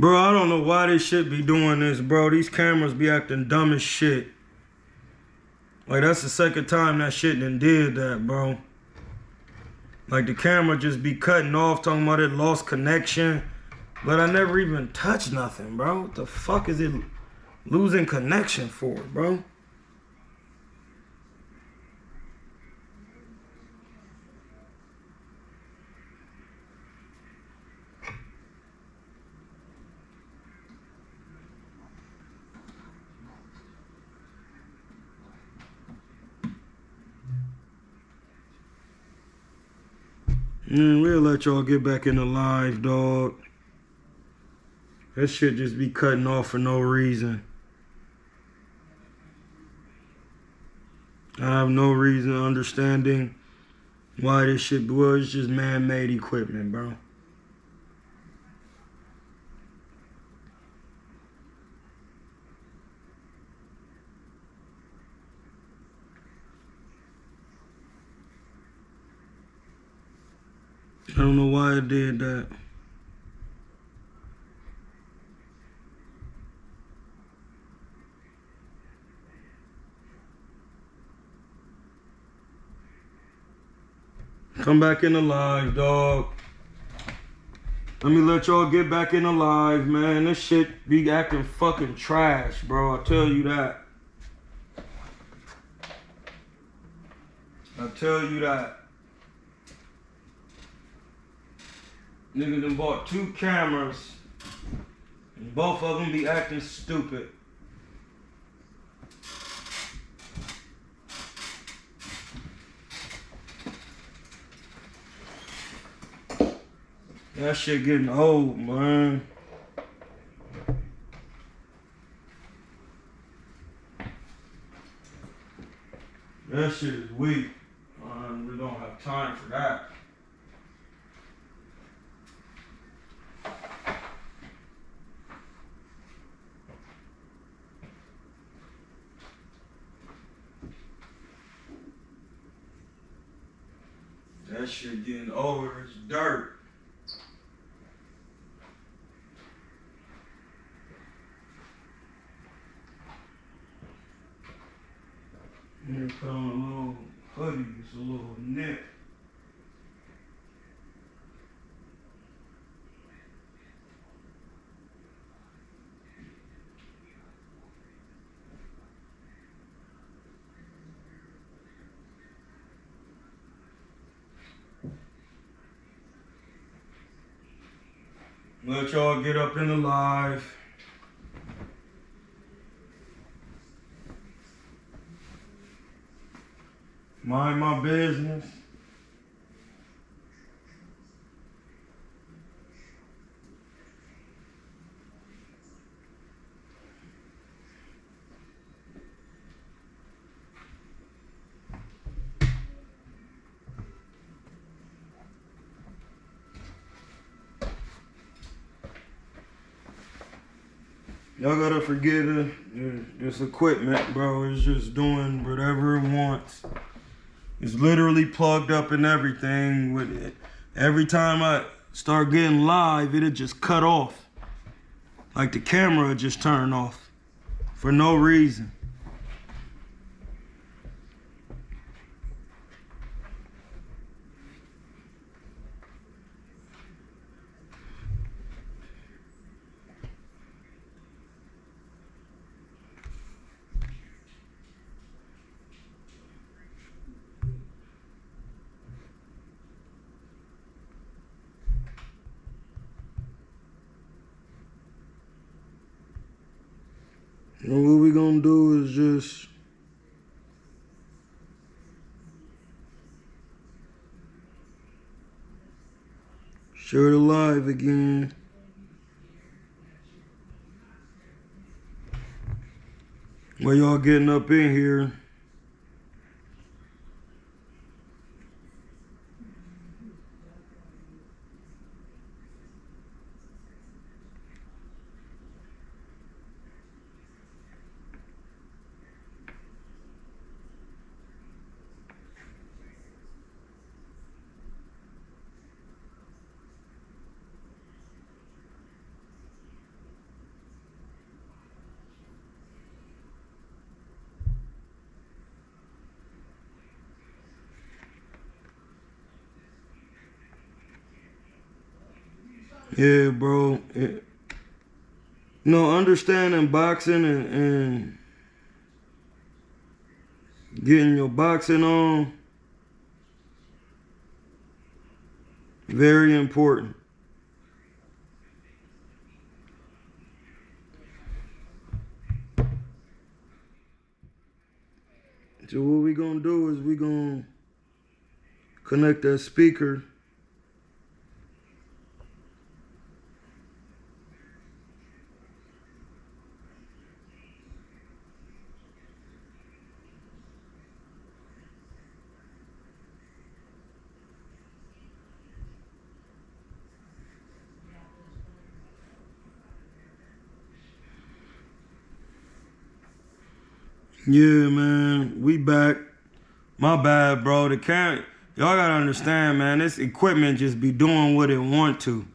Bro, I don't know why they shit be doing this, bro. These cameras be acting dumb as shit. Like, that's the second time that shit done did that, bro. Like, the camera just be cutting off, talking about it lost connection. But I never even touched nothing, bro. What the fuck is it losing connection for, bro? We'll let y'all get back in the live, dog. That shit just be cutting off for no reason. I have no reason understanding why this shit was just man-made equipment, bro. I don't know why it did that. Come back in the live, dog. Let me let y'all get back in the live, man. This shit be acting fucking trash, bro. I tell you that. I tell you that. Niggas done bought 2 cameras, and both of them be acting stupid. That shit getting old, man. That shit is weak. We don't have time for that. That shit getting old as dirt. Here put on a little hoodie, it's a little knit. Let y'all get up in the live. Mind my business. Y'all gotta forget this equipment, bro. It's just doing whatever it wants. It's literally plugged up and everything with it. Every time I start getting live, it'll just cut off. Like the camera just turned off for no reason. And what we gonna do is just share the live again. While y'all getting up in here. Yeah, bro. Understanding boxing and getting your boxing on, very important. So what we gonna do is we gonna connect that speaker. Yeah, man, we back. My bad, bro. Y'all gotta understand, man. This equipment just be doing what it want to.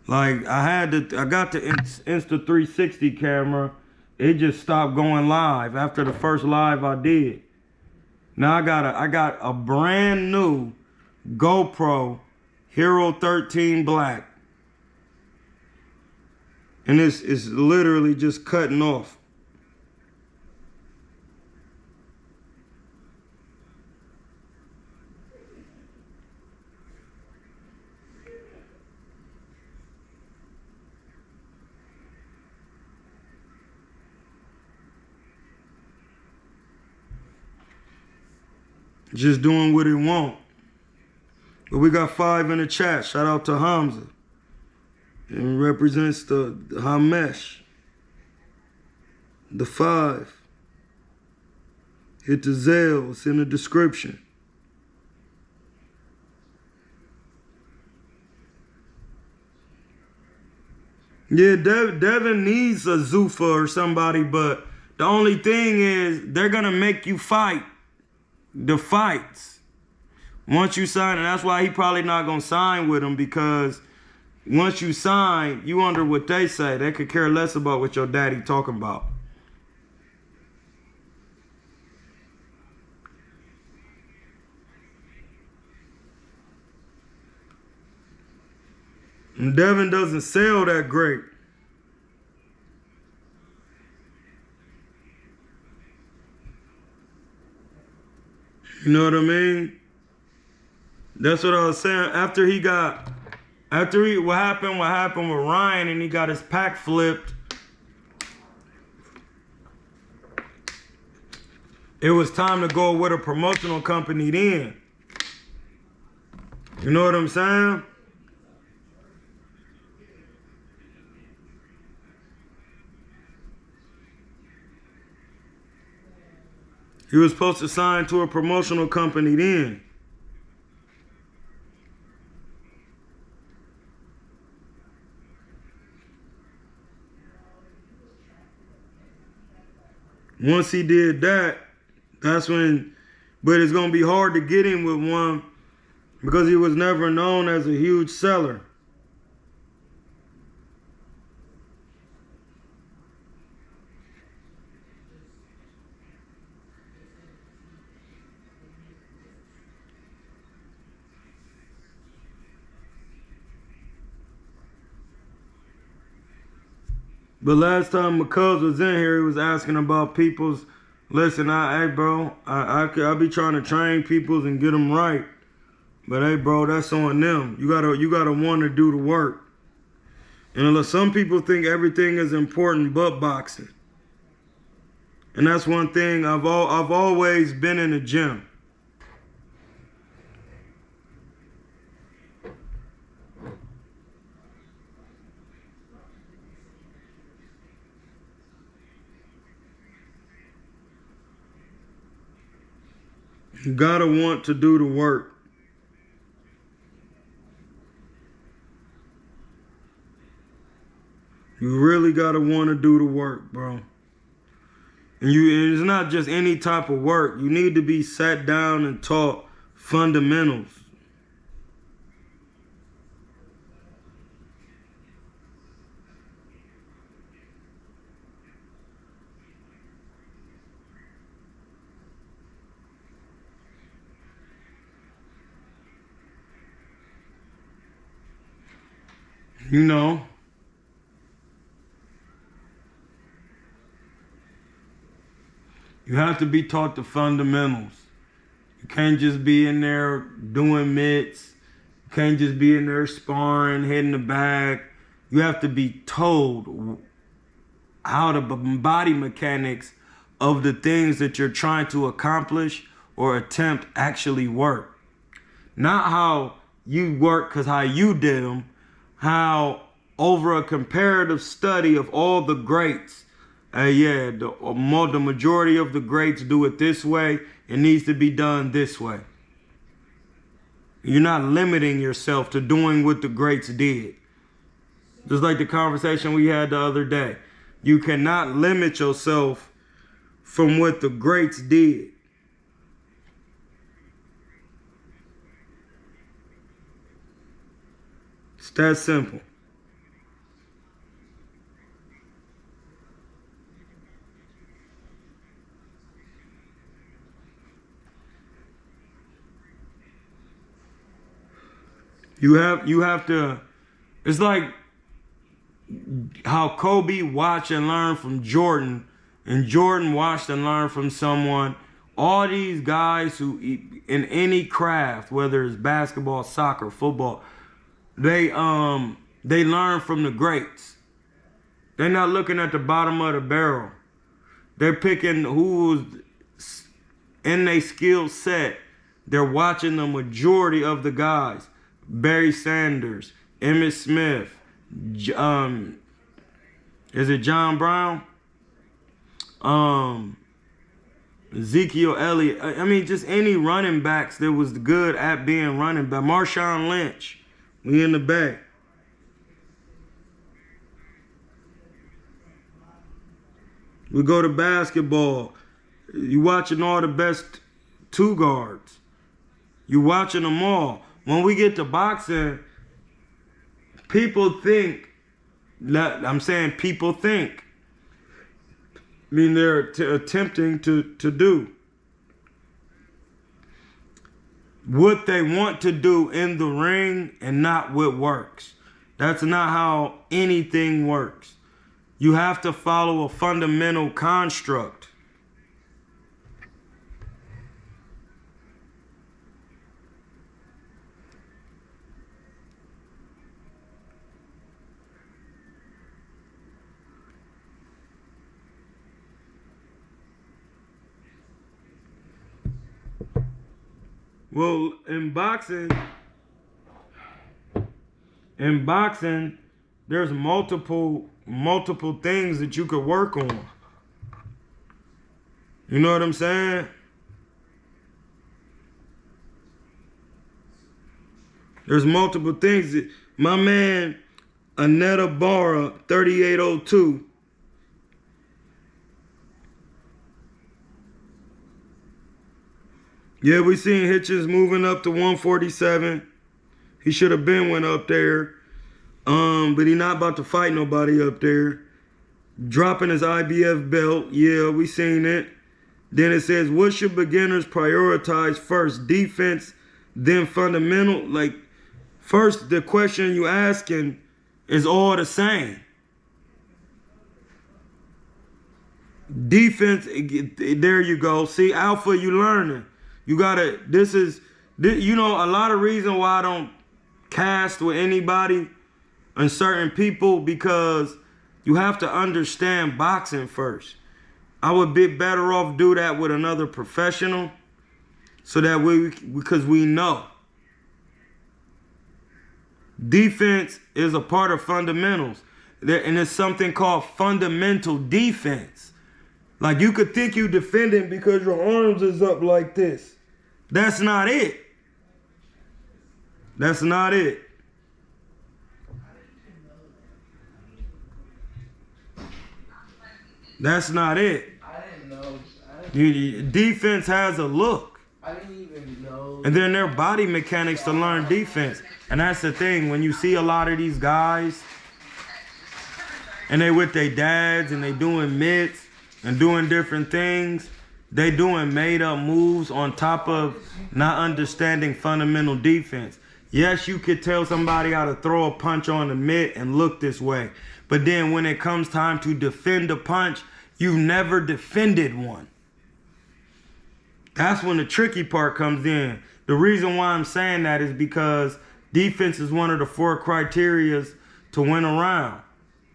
Like I got the Insta360 camera. It just stopped going live after the first live I did. Now I got a brand new GoPro Hero 13 Black, and it's literally just cutting off. Just doing what it want. But we got 5 in the chat. Shout out to Hamza. It represents the Hamesh. The 5. Hit the Zelle. It's in the description. Yeah, Devin needs a Zuffa or somebody, but the only thing is they're going to make you fight the fights once you sign, and that's why he probably not going to sign with them, because once you sign, you under what they say. They could care less about what your daddy talking about. And Devin doesn't sell that great. You know what I mean? That's what I was saying. What happened with Ryan, and he got his pack flipped. It was time to go with a promotional company then. You know what I'm saying? He was supposed to sign to a promotional company then. Once he did that, that's when, but it's going to be hard to get him with one because he was never known as a huge seller. But last time McCuz was in here, he was asking about people's. Listen, hey bro, I be trying to train people's and get them right. But hey bro, that's on them. You gotta want to do the work. And some people think everything is important but boxing. And that's one thing I've always been in the gym. You gotta want to do the work. You really gotta want to do the work, bro. And it's not just any type of work. You need to be sat down and taught fundamentals. You know, you have to be taught the fundamentals. You can't just be in there doing mitts. You can't just be in there sparring, hitting the bag. You have to be told how the body mechanics of the things that you're trying to accomplish or attempt actually work. Not how you work because how you did them, how over a comparative study of all the greats, the majority of the greats do it this way. It needs to be done this way. You're not limiting yourself to doing what the greats did. Just like the conversation we had the other day. You cannot limit yourself from what the greats did. It's that simple. You have to, it's like how Kobe watched and learned from Jordan, and Jordan watched and learned from someone. All these guys who, in any craft, whether it's basketball, soccer, football, they learn from the greats. They're not looking at the bottom of the barrel. They're picking who's in their skill set. They're watching the majority of the guys. Barry Sanders, Emmitt Smith, is it John Brown? Ezekiel Elliott. I mean, just any running backs that was good at being running back. Marshawn Lynch, we in the back. We go to basketball. You watching all the best two guards. You watching them all. When we get to boxing, people think, I'm saying people think, I mean they're attempting to do what they want to do in the ring and not what works. That's not how anything works. You have to follow a fundamental construct. Well, in boxing, there's multiple things that you could work on. You know what I'm saying? There's multiple things. My man, Aneta Barra, 3802. Yeah, we seen Hitchens moving up to 147. He should have been went up there. But he not about to fight nobody up there. Dropping his IBF belt. Yeah, we seen it. Then it says, what should beginners prioritize first? Defense, then fundamental. Like, first, the question you asking is all the same. Defense, there you go. See, alpha, you learning. You gotta, you know, a lot of reason why I don't cast with anybody and certain people, because you have to understand boxing first. I would be better off do that with another professional so that because we know. Defense is a part of fundamentals. And it's something called fundamental defense. Like you could think you defending because your arms is up like this. That's not it. That's not it. That's not it. I didn't know. Defense has a look. I didn't even know. And then their body mechanics to learn defense. And that's the thing. When you see a lot of these guys and they with their dads and they doing mitts and doing different things, they doing made up moves on top of not understanding fundamental defense. Yes, you could tell somebody how to throw a punch on the mitt and look this way. But then when it comes time to defend a punch, you've never defended one. That's when the tricky part comes in. The reason why I'm saying that is because defense is one of the 4 criterias to win a round.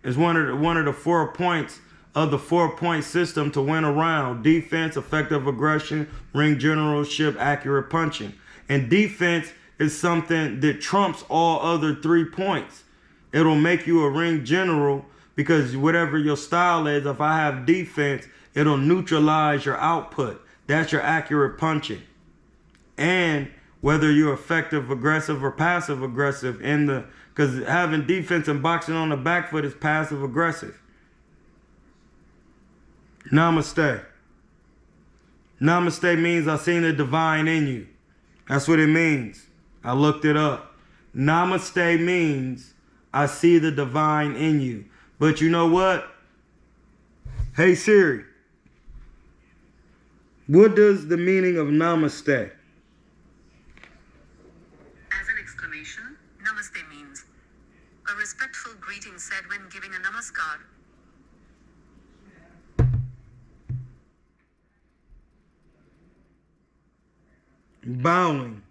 It's one of the 4 points of the 4-point system to win a round. Defense, effective aggression, ring generalship, accurate punching. And defense is something that trumps all other 3 points. It'll make you a ring general because whatever your style is, if I have defense, it'll neutralize your output. That's your accurate punching. And whether you're effective aggressive or passive aggressive because having defense and boxing on the back foot is passive aggressive. Namaste. Namaste means I seen the divine in you. That's what it means. I looked it up. Namaste means I see the divine in you. But you know what? Hey Siri, what does the meaning of namaste? As an exclamation, namaste means a respectful greeting said when giving a namaskar. Bowing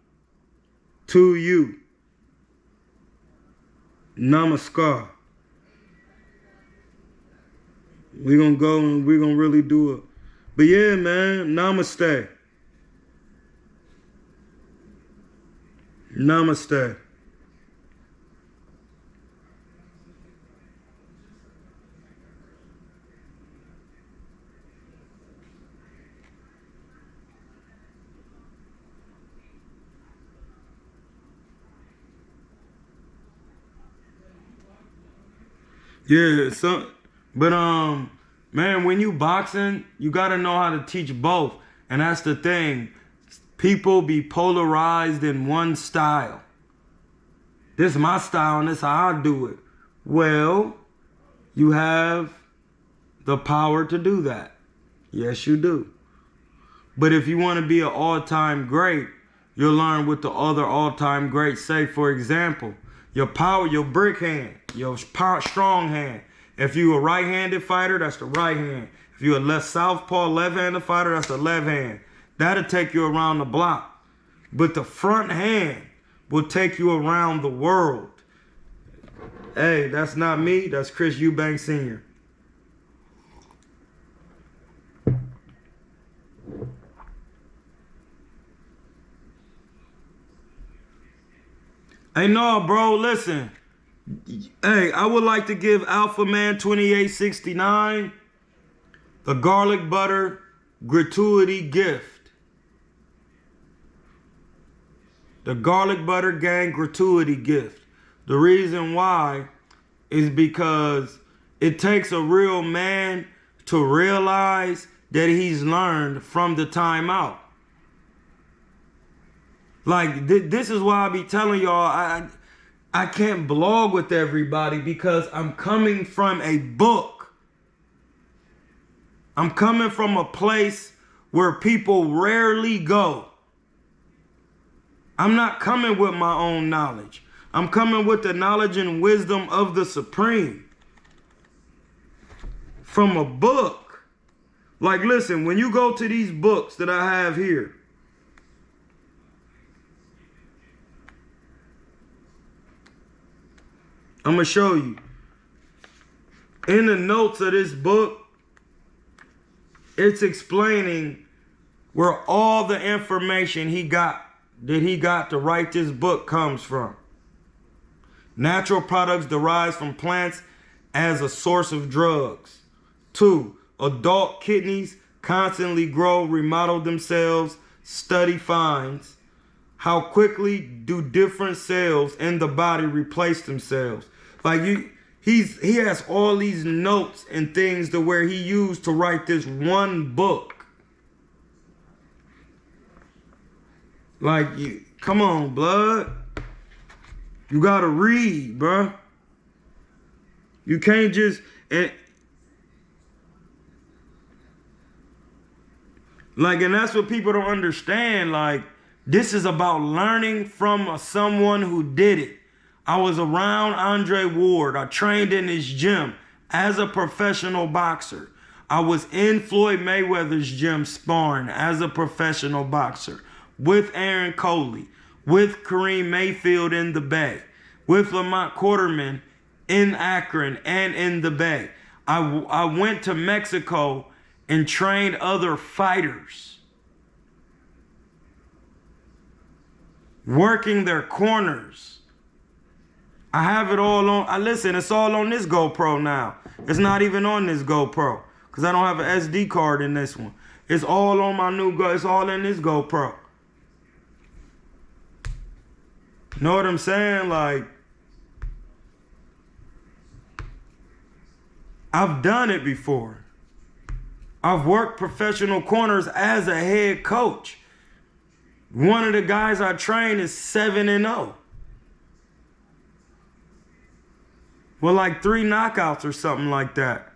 to you. Namaskar. We're going to go and we're going to really do it. But yeah, man, namaste. Namaste. Yeah, man, when you boxing, you gotta know how to teach both. And that's the thing. People be polarized in one style. This is my style and this is how I do it. Well, you have the power to do that. Yes, you do. But if you want to be an all-time great, you'll learn what the other all-time greats say. For example, your power, your brick hand, your strong hand. If you're a right-handed fighter, that's the right hand. If you're a left-handed fighter, that's the left hand. That'll take you around the block. But the front hand will take you around the world. Hey, that's not me. That's Chris Eubanks Sr. Hey, no, bro, listen. Hey, I would like to give Alpha Man 2869 the garlic butter gratuity gift. The garlic butter gang gratuity gift. The reason why is because it takes a real man to realize that he's learned from the timeout. Like, this is why I be telling y'all I can't blog with everybody because I'm coming from a book. I'm coming from a place where people rarely go. I'm not coming with my own knowledge. I'm coming with the knowledge and wisdom of the Supreme. From a book. Like, listen, when you go to these books that I have here, I'm going to show you. In the notes of this book, it's explaining where all the information that he got to write this book comes from. Natural products derived from plants as a source of drugs. 2, adult kidneys constantly grow, remodel themselves. Study finds how quickly do different cells in the body replace themselves. Like, he has all these notes and things to where he used to write this one book. Like, come on, blood. You gotta read, bruh. You can't just... and that's what people don't understand. Like, This is about learning from someone who did it. I was around Andre Ward. I trained in his gym as a professional boxer. I was in Floyd Mayweather's gym sparring as a professional boxer with Aaron Coley, with Kareem Mayfield in the Bay, with Lamont Quarterman in Akron and in the Bay. I went to Mexico and trained other fighters, working their corners. I have it all on. Listen, it's all on this GoPro now. It's not even on this GoPro because I don't have an SD card in this one. It's all on my new Go. It's all in this GoPro. Know what I'm saying? Like, I've done it before. I've worked professional corners as a head coach. One of the guys I train is 7-0. With like 3 knockouts or something like that.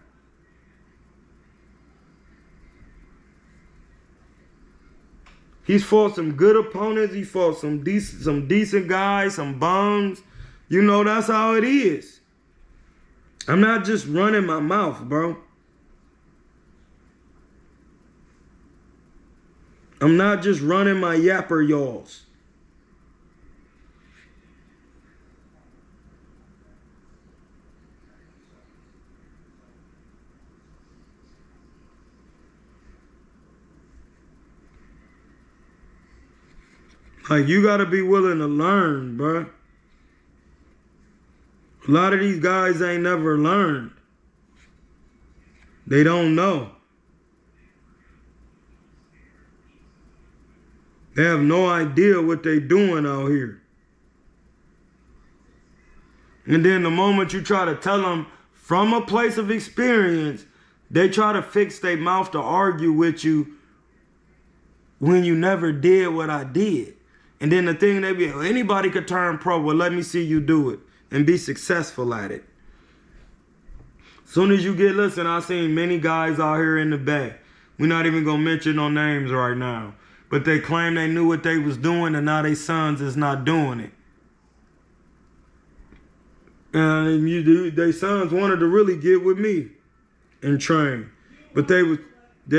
He's fought some good opponents. He fought some decent guys, some bums. You know, that's how it is. I'm not just running my mouth, bro. I'm not just running my yapper y'alls. Like, you gotta be willing to learn, bro. A lot of these guys ain't never learned. They don't know. They have no idea what they doing out here. And then the moment you try to tell them from a place of experience, they try to fix their mouth to argue with you when you never did what I did. And then the thing they be, anybody could turn pro. Well, let me see you do it and be successful at it. Soon as you get, listen, I've seen many guys out here in the Bay. We're not even going to mention no names right now. But they claim they knew what they was doing and now their sons is not doing it. And their sons wanted to really get with me and train. But they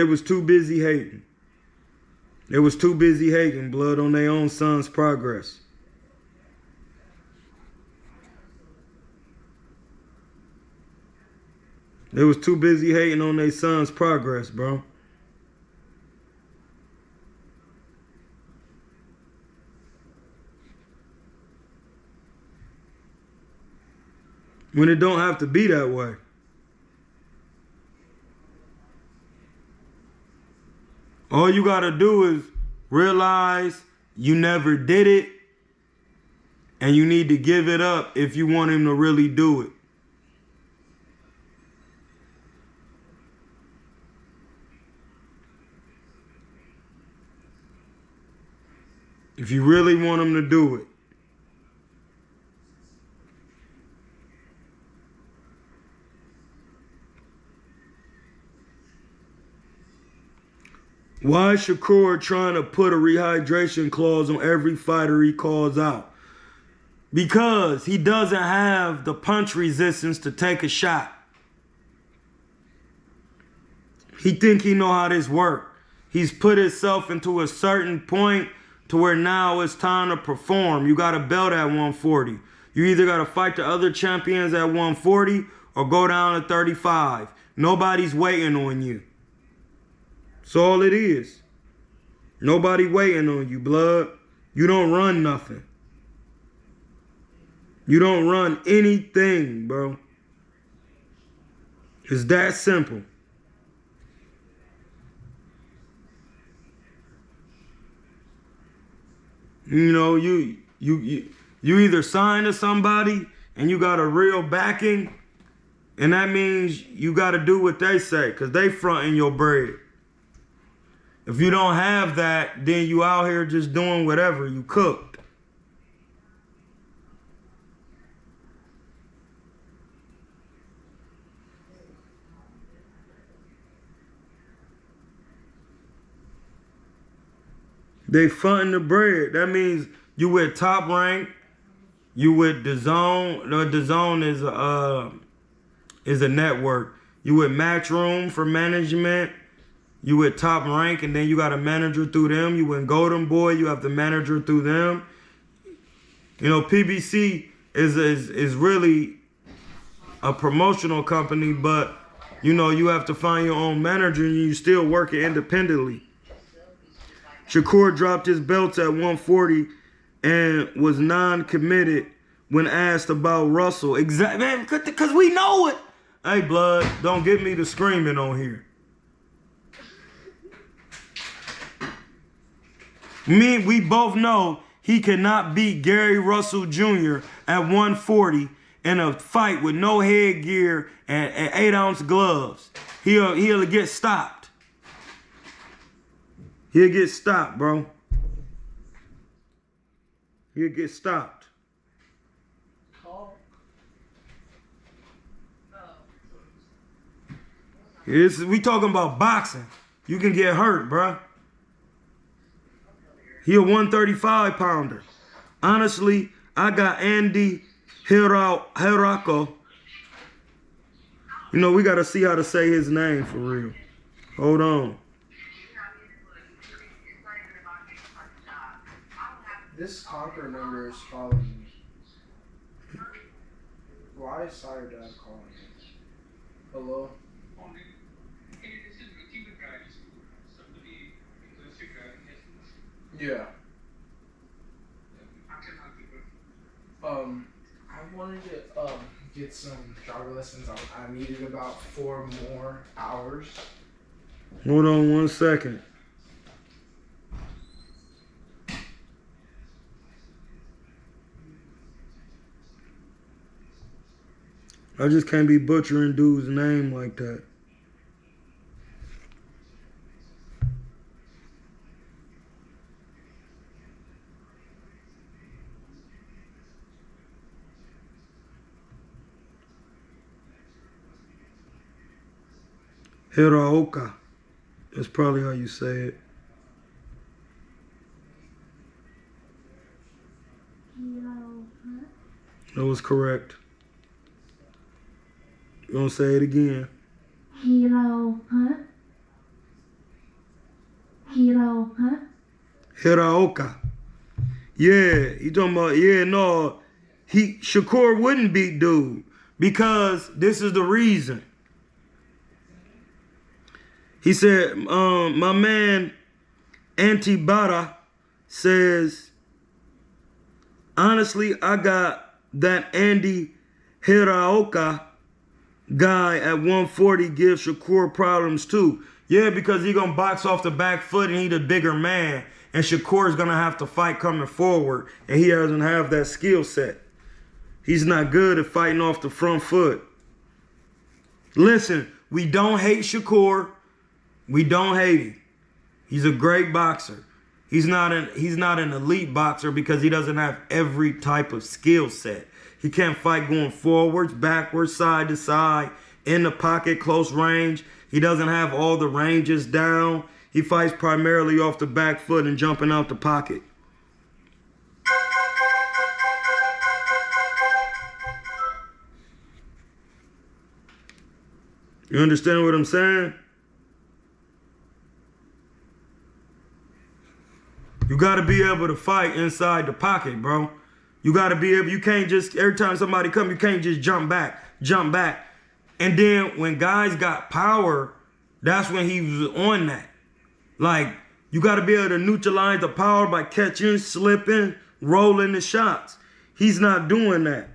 was too busy hating. They was too busy hating, blood, on their own son's progress. They was too busy hating on their son's progress, bro. When it don't have to be that way. All you gotta do is realize you never did it and you need to give it up if you want him to really do it. If you really want him to do it. Why is Shakur trying to put a rehydration clause on every fighter he calls out? Because he doesn't have the punch resistance to take a shot. He think he know how this work. He's put himself into a certain point to where now it's time to perform. You got a belt at 140. You either got to fight the other champions at 140 or go down to 35. Nobody's waiting on you. That's all it is. Nobody waiting on you, blood. You don't run nothing. You don't run anything, bro. It's that simple. You know, you either sign to somebody and you got a real backing, and that means you got to do what they say because they fronting your bread. If you don't have that, then you out here just doing whatever. You cooked. They fronting the bread. That means you with Top Rank, you with DAZN. No, DAZN is a network. You with Matchroom for management. You with Top Rank, and then you got a manager through them. You with Golden Boy, you have the manager through them. You know, PBC is really a promotional company, but you know, you have to find your own manager and you still working independently. Shakur dropped his belts at 140 and was non-committed when asked about Russell. Exactly, man, because we know it. Hey, blood, don't get me to screaming on here. We both know he cannot beat Gary Russell Jr. at 140 in a fight with no headgear and 8-ounce gloves. He'll get stopped. He'll get stopped, bro. He'll get stopped. We talking about boxing. You can get hurt, bro. He a 135 pounder. Honestly, I got Andy Hirako. You know, we got to see how to say his name for real. Hold on. This Conquer number is calling me. Why is Sire Dad calling me? Hello? Yeah. I wanted to get some driver lessons. I needed about 4 more hours. Hold on 1 second. I just can't be butchering dude's name like that. Hiraoka. That's probably how you say it. That was correct. You gonna say it again? Hiraoka. Yeah, you talking about, yeah, no. Shakur wouldn't beat dude because this is the reason. He said, my man Antibara says, honestly, I got that Andy Hiraoka guy at 140 gives Shakur problems too. Yeah, because he gonna box off the back foot and he the bigger man. And Shakur's gonna have to fight coming forward. And he doesn't have that skill set. He's not good at fighting off the front foot. Listen, we don't hate Shakur. We don't hate him. He's a great boxer. He's not an elite boxer because he doesn't have every type of skill set. He can't fight going forwards, backwards, side to side, in the pocket, close range. He doesn't have all the ranges down. He fights primarily off the back foot and jumping out the pocket. You understand what I'm saying? You got to be able to fight inside the pocket, bro. You got to be able, you can't just, every time somebody come, you can't just jump back. And then when guys got power, that's when he was on that. Like, you got to be able to neutralize the power by catching, slipping, rolling the shots. He's not doing that.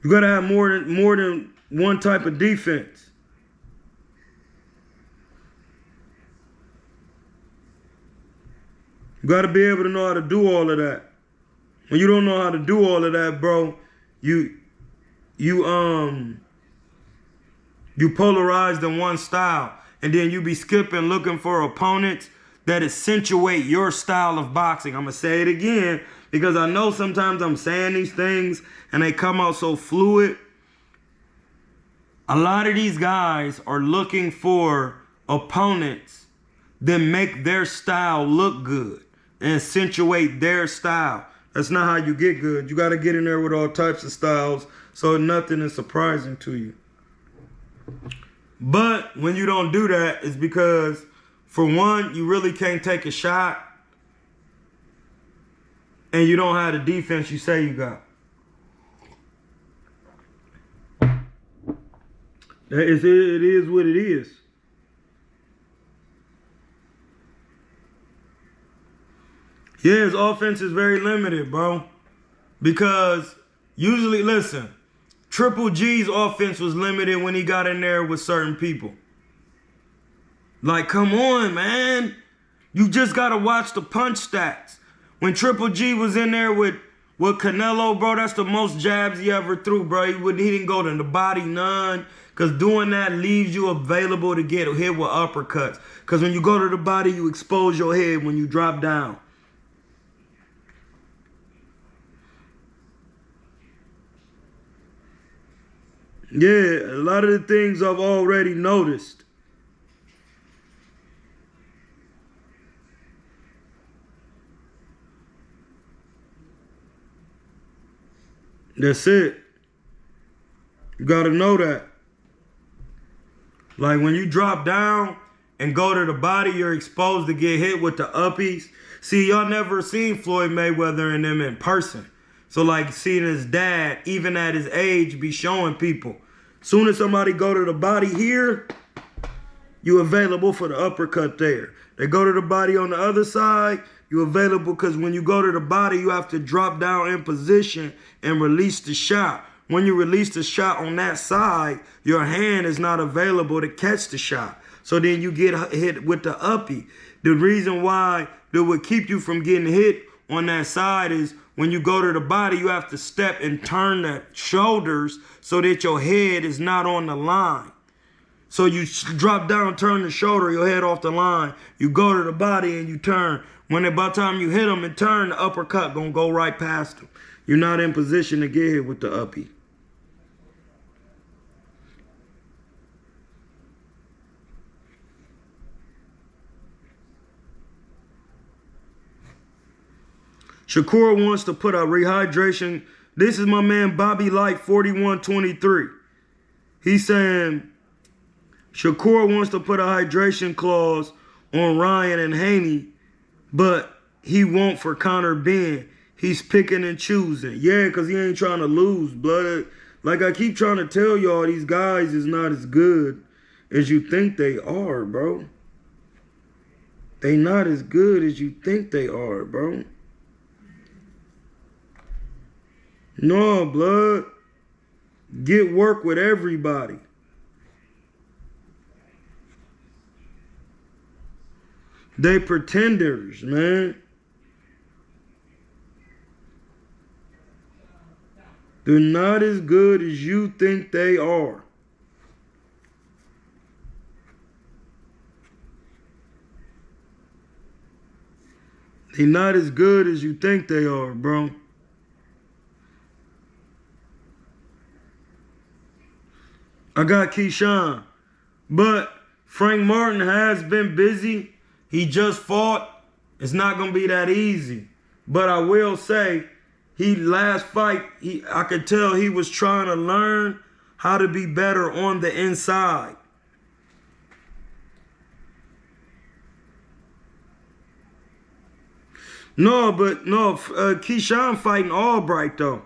You got to have more than one type of defense. You got to be able to know how to do all of that. When you don't know how to do all of that, bro, you polarized in one style, and then you be skipping looking for opponents that accentuate your style of boxing. I'm gonna say it again because I know sometimes I'm saying these things and they come out so fluid. A lot of these guys are looking for opponents that make their style look good and accentuate their style. That's not how you get good. You got to get in there with all types of styles so nothing is surprising to you. But when you don't do that, it's because, for one, you really can't take a shot and you don't have the defense you say you got. It is what it is. Yeah, his offense is very limited, bro. Because usually, listen, Triple G's offense was limited when he got in there with certain people. Like, come on, man. You just got to watch the punch stats. When Triple G was in there with Canelo, bro, that's the most jabs he ever threw, bro. He didn't go to the body none. Because doing that leaves you available to get hit with uppercuts. Because when you go to the body, you expose your head when you drop down. Yeah, a lot of the things I've already noticed. That's it. You gotta know that. Like when you drop down and go to the body, you're exposed to get hit with the uppies. See, y'all never seen Floyd Mayweather and them in person. So like seeing his dad, even at his age, be showing people. Soon as somebody go to the body here, you available for the uppercut there. They go to the body on the other side, you available because when you go to the body, you have to drop down in position and release the shot. When you release the shot on that side, your hand is not available to catch the shot. So then you get hit with the uppie. The reason why that would keep you from getting hit on that side is when you go to the body, you have to step and turn the shoulders so that your head is not on the line. So you drop down, turn the shoulder, your head off the line. You go to the body and you turn. By the time you hit them and turn, the uppercut gonna go right past them. You're not in position to get hit with the uppie. Shakur wants to put a rehydration. This is my man Bobby Light 4123. He's saying Shakur wants to put a hydration clause on Ryan and Haney, but he won't for Conor Ben. He's picking and choosing. Yeah, because he ain't trying to lose, blood. Like I keep trying to tell y'all, these guys is not as good as you think they are, bro. They not as good as you think they are, bro. No, blood. Get work with everybody. They pretenders, man. They're not as good as you think they are. They're not as good as you think they are, bro. I got Keyshawn, but Frank Martin has been busy. He just fought. It's not going to be that easy. But I will say, last fight, I could tell he was trying to learn how to be better on the inside. No, Keyshawn fighting Albright, though.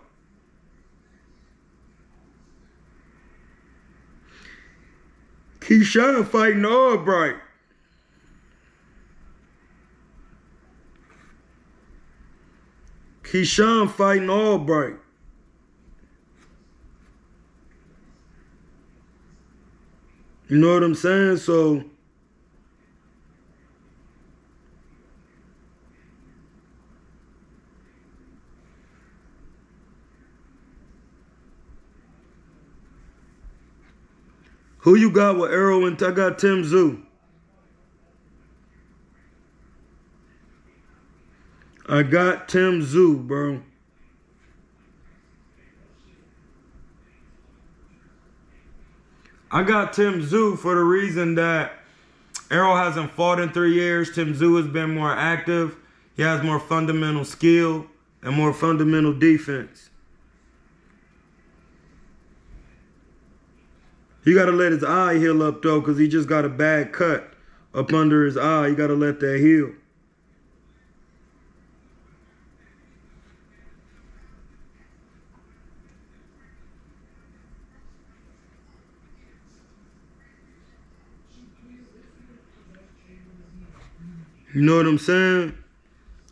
Keyshawn fighting Albright. Keyshawn fighting Albright. You know what I'm saying? So who you got with Arrow? And I got Tim Zoo. I got Tim Zoo, bro. I got Tim Zoo for the reason that Errol hasn't fought in 3 years. Tim Zoo has been more active. He has more fundamental skill and more fundamental defense. He got to let his eye heal up, though, because he just got a bad cut up under his eye. You got to let that heal. You know what I'm saying?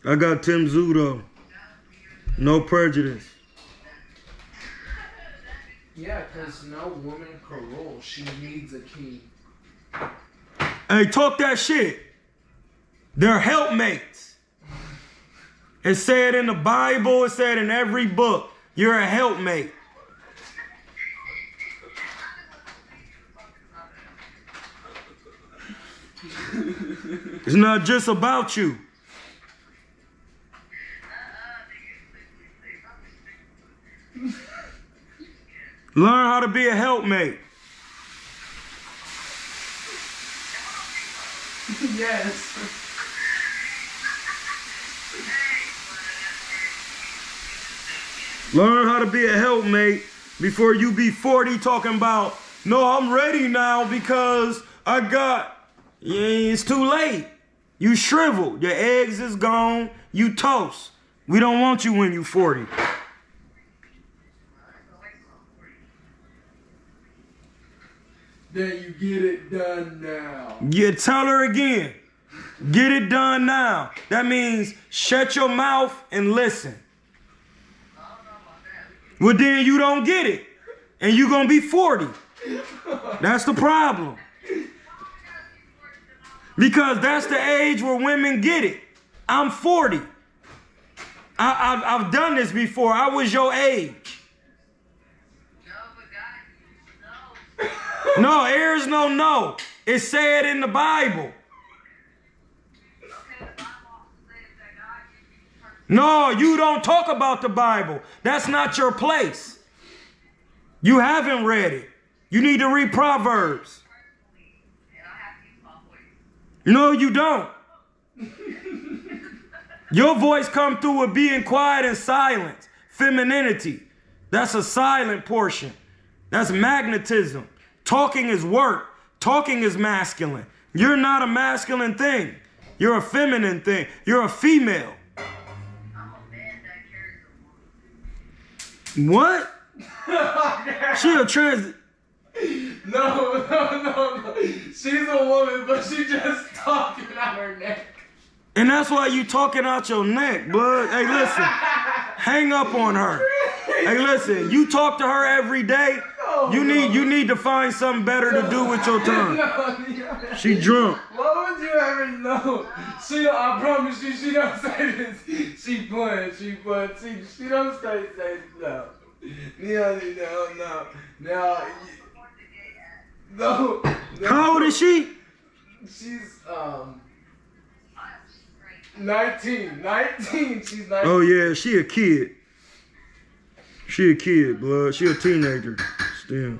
I got Tim Zoo, though. No prejudice. Yeah, because no woman can rule. She needs a king. Hey, talk that shit. They're helpmates. It said in the Bible, it said in every book, you're a helpmate. It's not just about you. Learn how to be a helpmate. Yes. Learn how to be a helpmate before you be 40 talking about, no, I'm ready now because I got, yeah, it's too late. You shriveled. Your eggs is gone. You toast. We don't want you when you 40. Then you get it done now. You tell her again. Get it done now. That means shut your mouth and listen. Well, then you don't get it. And you're going to be 40. That's the problem. Because that's the age where women get it. I'm 40. I've done this before. I was your age. No, there's no. It's said in the Bible. No, you don't talk about the Bible. That's not your place. You haven't read it. You need to read Proverbs. No, you don't. Your voice come through with being quiet and silent. Femininity. That's a silent portion. That's magnetism. Talking is work. Talking is masculine. You're not a masculine thing. You're a feminine thing. You're a female. What? She a trans... No. She's a woman, but she just talking out her neck. And that's why you talking out your neck, blood. Hey, listen. Hang up on her. Hey, listen. You talk to her every day. You need to find something better to do with your tongue. She drunk. What would you ever know? I promise you, she don't say this. She playing. She don't say no. No. How old is she? She's 19. She's 19. Oh yeah, she a kid. She a kid, blood. She a teenager still.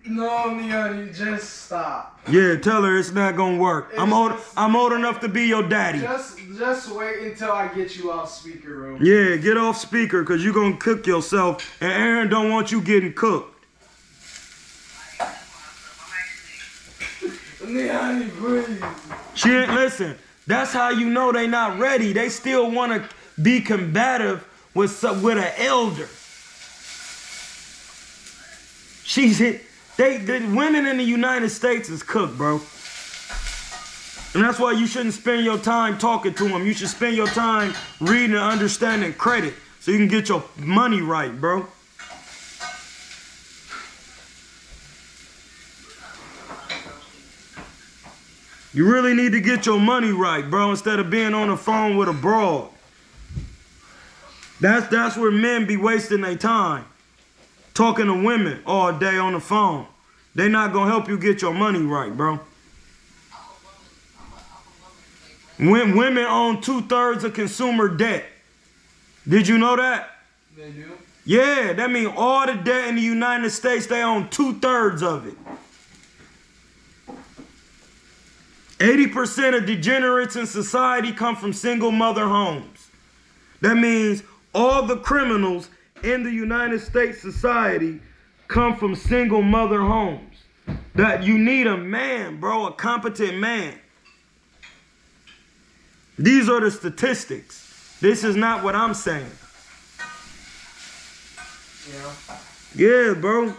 No, Neon, you just stop. Yeah, tell her it's not gonna work. I'm old enough to be your daddy. Just wait until I get you off speaker room. Yeah, get off speaker because you're gonna cook yourself and Aaron don't want you getting cooked. Neon, please. She ain't listen. That's how you know they not ready. They still want to be combative with an elder. The women in the United States is cooked, bro. And that's why you shouldn't spend your time talking to them. You should spend your time reading and understanding credit so you can get your money right, bro. You really need to get your money right, bro, instead of being on the phone with a broad. That's where men be wasting their time. Talking to women all day on the phone. They not gonna help you get your money right, bro. Women own 2/3 of consumer debt. Did you know that? They do? Yeah, that means all the debt in the United States, they own 2/3 of it. 80% of degenerates in society come from single mother homes. That means all the criminals in the United States society come from single mother homes. That you need a man, bro, a competent man. These are the statistics. This is not what I'm saying. Yeah, bro.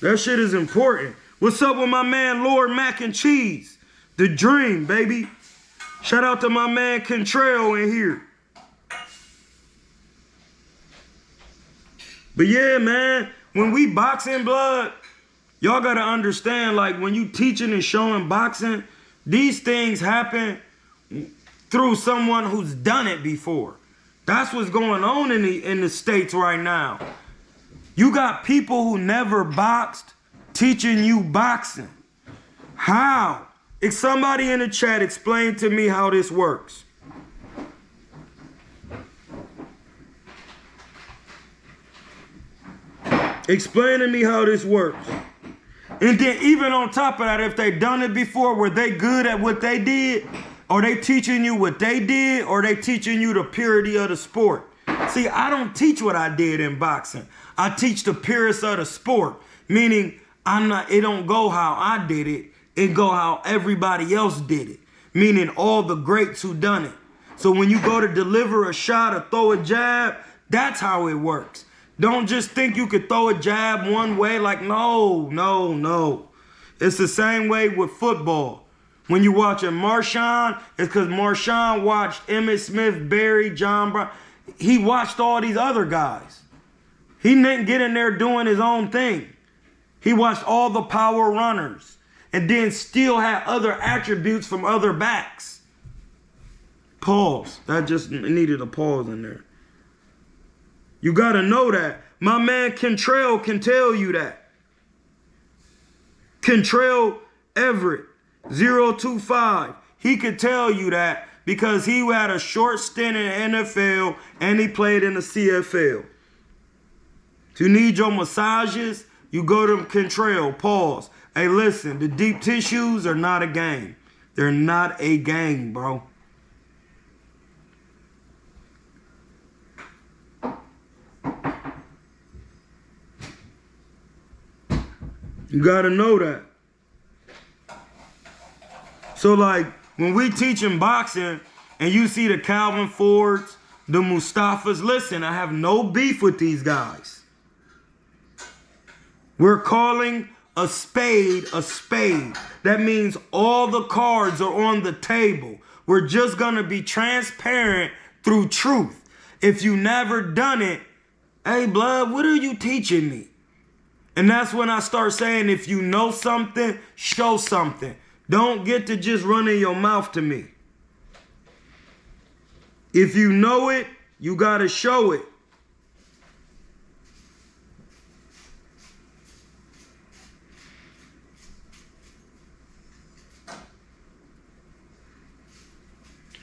That shit is important. What's up with my man Lord Mac and Cheese? The dream, baby. Shout out to my man Contrail in here. But yeah, man, when we boxing blood, y'all gotta understand, like when you teaching and showing boxing, these things happen through someone who's done it before. That's what's going on in the States right now. You got people who never boxed teaching you boxing. How? If somebody in the chat explain to me how this works. Explain to me how this works. And then even on top of that, if they done it before, were they good at what they did? Are they teaching you what they did? Or are they teaching you the purity of the sport? See, I don't teach what I did in boxing. I teach the purest of the sport. Meaning, it don't go how I did it. It go how everybody else did it. Meaning all the greats who done it. So when you go to deliver a shot or throw a jab, that's how it works. Don't just think you could throw a jab one way. Like, no. It's the same way with football. When you watching Marshawn, it's because Marshawn watched Emmitt Smith, Barry, John Brown. He watched all these other guys. He didn't get in there doing his own thing. He watched all the power runners and then still had other attributes from other backs. Pause. That just needed a pause in there. You got to know that. My man Contrail can tell you that. Contrail Everett, 025. He could tell you that because he had a short stint in the NFL and he played in the CFL. If you need your massages, you go to Contrail. Pause. Hey, listen, the deep tissues are not a game. They're not a game, bro. You gotta know that. So like when we teaching boxing and you see the Calvin Fords, the Mustafas, listen, I have no beef with these guys. We're calling a spade a spade. That means all the cards are on the table. We're just gonna be transparent through truth. If you never done it, hey blood, what are you teaching me? And that's when I start saying, if you know something, show something. Don't get to just running your mouth to me. If you know it, you got to show it.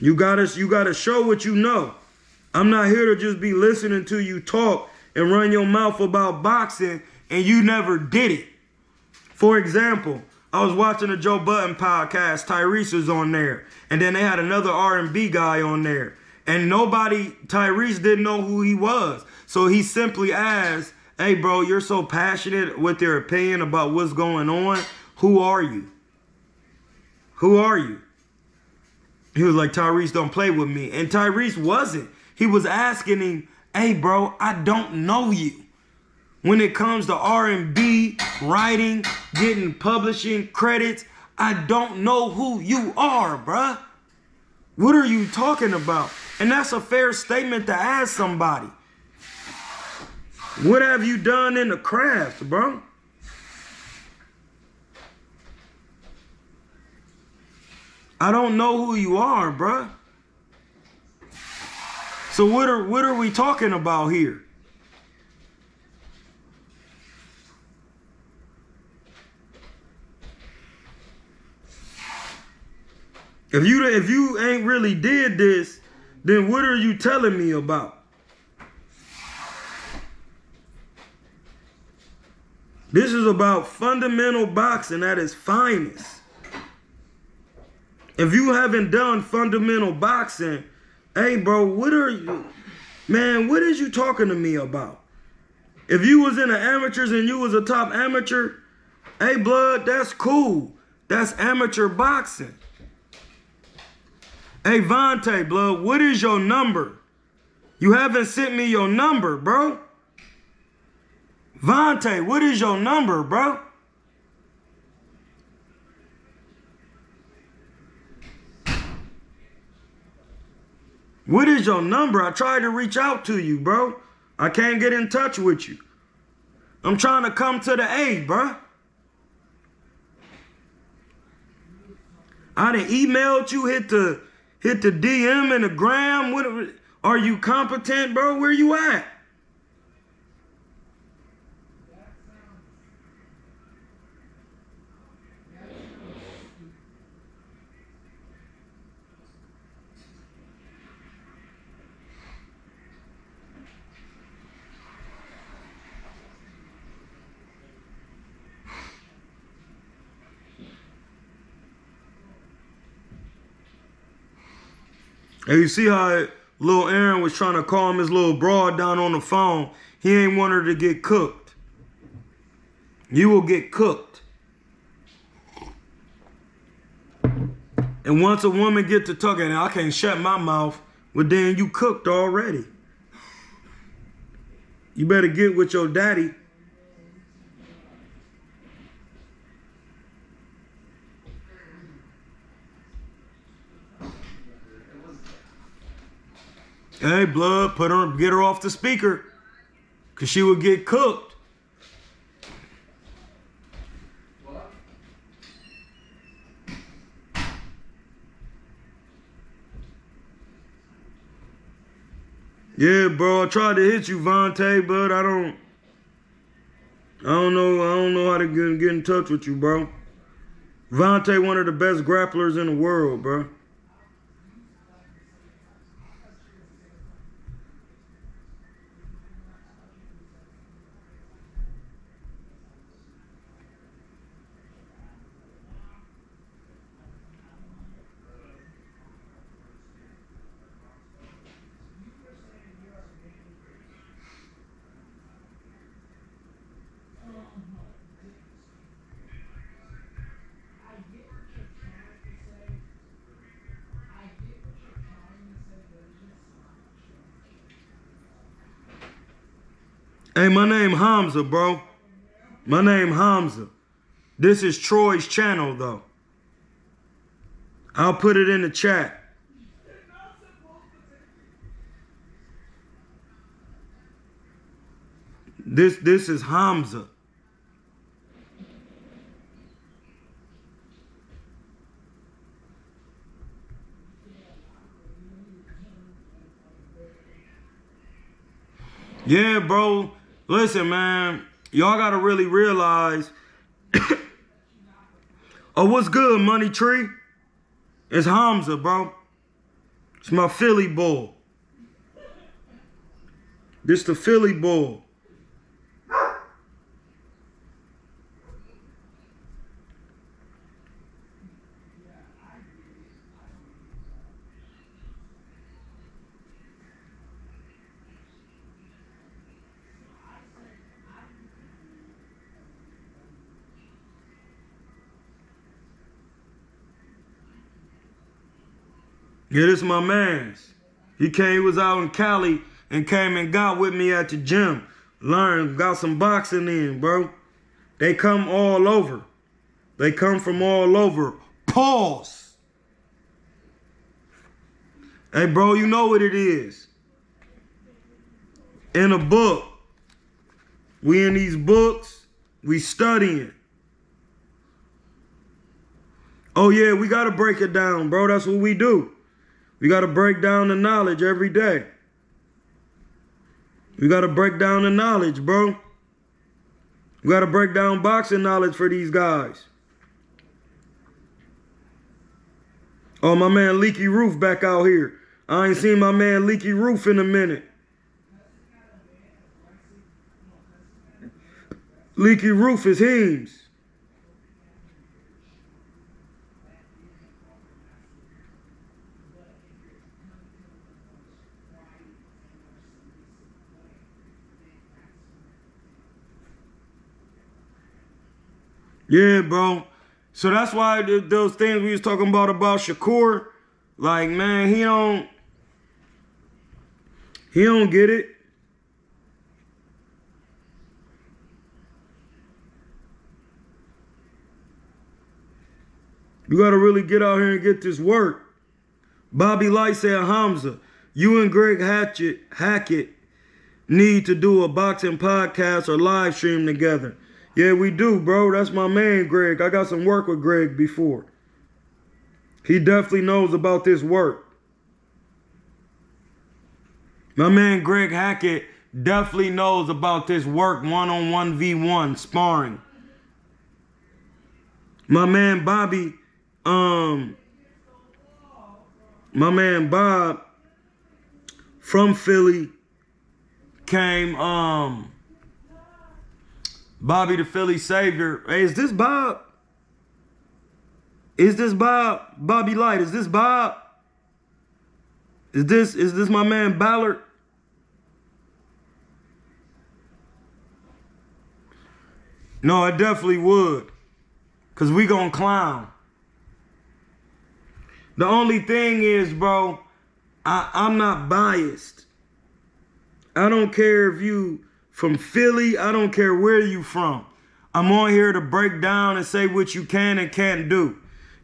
You gotta show what you know. I'm not here to just be listening to you talk and run your mouth about boxing and you never did it. For example, I was watching a Joe Budden podcast. Tyrese was on there. And then they had another R&B guy on there. And Tyrese didn't know who he was. So he simply asked, hey, bro, you're so passionate with your opinion about what's going on. Who are you? Who are you? He was like, Tyrese, don't play with me. And Tyrese wasn't. He was asking him, hey, bro, I don't know you. When it comes to R&B, writing, getting publishing credits, I don't know who you are, bruh. What are you talking about? And that's a fair statement to ask somebody. What have you done in the craft, bro? I don't know who you are, bruh. So what are we talking about here? If you ain't really did this, then what are you telling me about? This is about fundamental boxing at its finest. If you haven't done fundamental boxing, hey, bro, what are you... Man, what is you talking to me about? If you was in the amateurs and you was a top amateur, hey, blood, that's cool. That's amateur boxing. Hey, Vontae, blood, what is your number? You haven't sent me your number, bro. Vontae, what is your number, bro? What is your number? I tried to reach out to you, bro. I can't get in touch with you. I'm trying to come to the aid, bro. I done emailed you, hit the DM and the gram. What, are you competent, bro? Where you at? And you see how little Aaron was trying to calm his little broad down on the phone. He ain't want her to get cooked. You will get cooked. And once a woman get to talking, I can't shut my mouth, well then you cooked already. You better get with your daddy. Hey, blood, get her off the speaker, cause she would get cooked. Yeah, bro, I tried to hit you, Vontae, but I don't know how to get in touch with you, bro. Vontae, one of the best grapplers in the world, bro. Hey, my name Hamza, bro. My name Hamza. This is Troy's channel, though. I'll put it in the chat. This is Hamza. Yeah, bro. Listen, man. Y'all gotta really realize. Oh, what's good, Money Tree? It's Hamza, bro. It's my Philly bull. This the Philly bull. Yeah, this my man's. He was out in Cali and came and got with me at the gym. Learned, got some boxing in, bro. They come all over. They come from all over. Pause. Hey, bro, you know what it is. In a book. We in these books, we studying. Oh, yeah, we got to break it down, bro. That's what we do. We got to break down the knowledge every day. We got to break down the knowledge, bro. We got to break down boxing knowledge for these guys. Oh, my man Leaky Roof back out here. I ain't seen my man Leaky Roof in a minute. Leaky roof is Heems. Yeah, bro. So that's why those things we was talking about Shakur, like, man, he don't get it. You gotta really get out here and get this work. Bobby Light said, Hamza, you and Greg Hackett need to do a boxing podcast or live stream together. Yeah, we do, bro. That's my man, Greg. I got some work with Greg before. He definitely knows about this work. My man, Greg Hackett, definitely knows about this work, 1-on-1 v1 sparring. My man, Bobby, my man, Bob, from Philly, came, Bobby the Philly Savior. Hey, is this Bob? Is this Bob? Bobby Light, is this Bob? Is this my man Ballard? No, I definitely would. Cause we gonna clown. The only thing is, bro, I'm not biased. I don't care if you from Philly, I don't care where you from. I'm on here to break down and say what you can and can't do.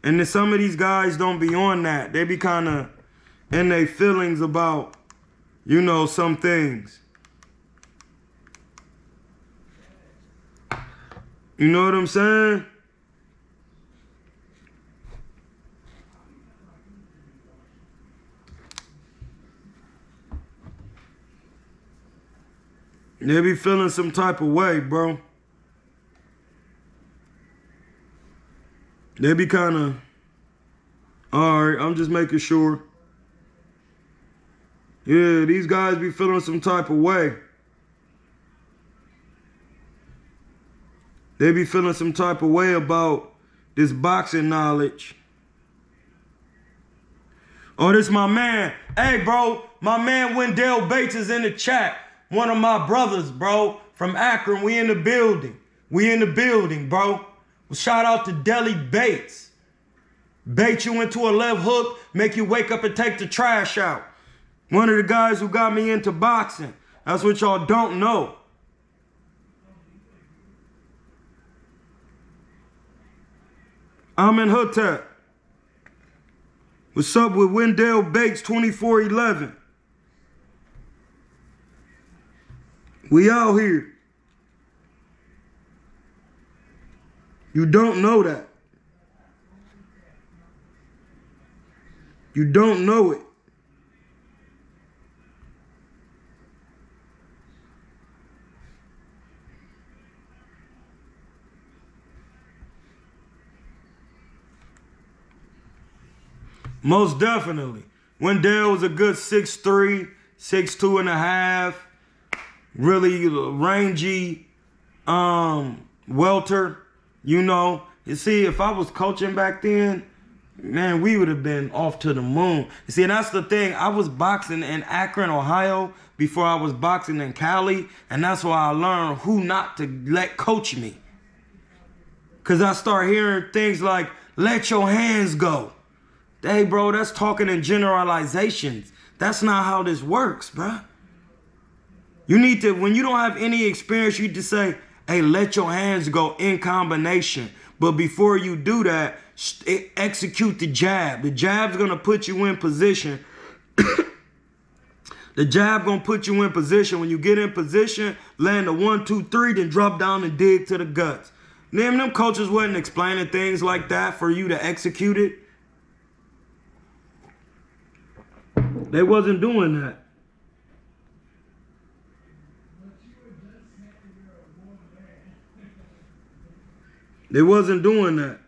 And then some of these guys don't be on that. They be kind of in their feelings about, you know, some things. You know what I'm saying? They be feeling some type of way, bro. They be kind of, all right, I'm just making sure. Yeah, these guys be feeling some type of way. They be feeling some type of way about this boxing knowledge. Oh, this my man. Hey, bro, my man Wendell Bates is in the chat. One of my brothers, bro, from Akron. We in the building. We in the building, bro. Well, shout out to Deli Bates. Bait you into a left hook, make you wake up and take the trash out. One of the guys who got me into boxing. That's what y'all don't know. I'm in Hotep. What's up with Wendell Bates 2411? We out here. You don't know that. You don't know it. Most definitely. Wendell was a good 6'3", 6'2 and a half. Really rangy welter, you know. You see, if I was coaching back then, man, we would have been off to the moon. You see, and that's the thing. I was boxing in Akron, Ohio, before I was boxing in Cali, and that's why I learned who not to let coach me. Because I start hearing things like, let your hands go. Hey, bro, that's talking in generalizations. That's not how this works, bruh. You need to, when you don't have any experience, you just say, hey, let your hands go in combination. But before you do that, execute the jab. The jab's going to put you in position. The jab going to put you in position. When you get in position, land a 1, 2, 3, then drop down and dig to the guts. Them coaches wasn't explaining things like that for you to execute it. They wasn't doing that. They wasn't doing that.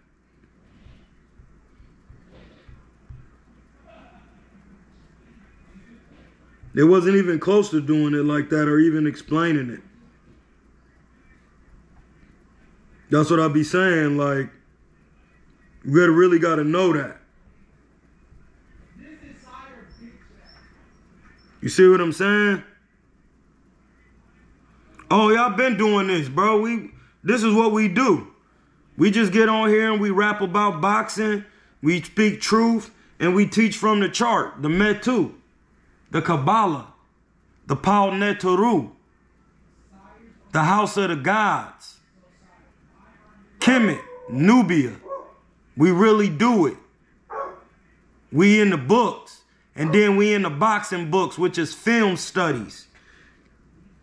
They wasn't even close to doing it like that or even explaining it. That's what I be saying. Like, you really gotta know that. You see what I'm saying? Oh, y'all been doing this, bro. This is what we do. We just get on here and we rap about boxing. We speak truth and we teach from the chart, the Metu, the Kabbalah, the Pal Netaru, the House of the Gods, Kemet, Nubia. We really do it. We in the books. And then we in the boxing books, which is film studies.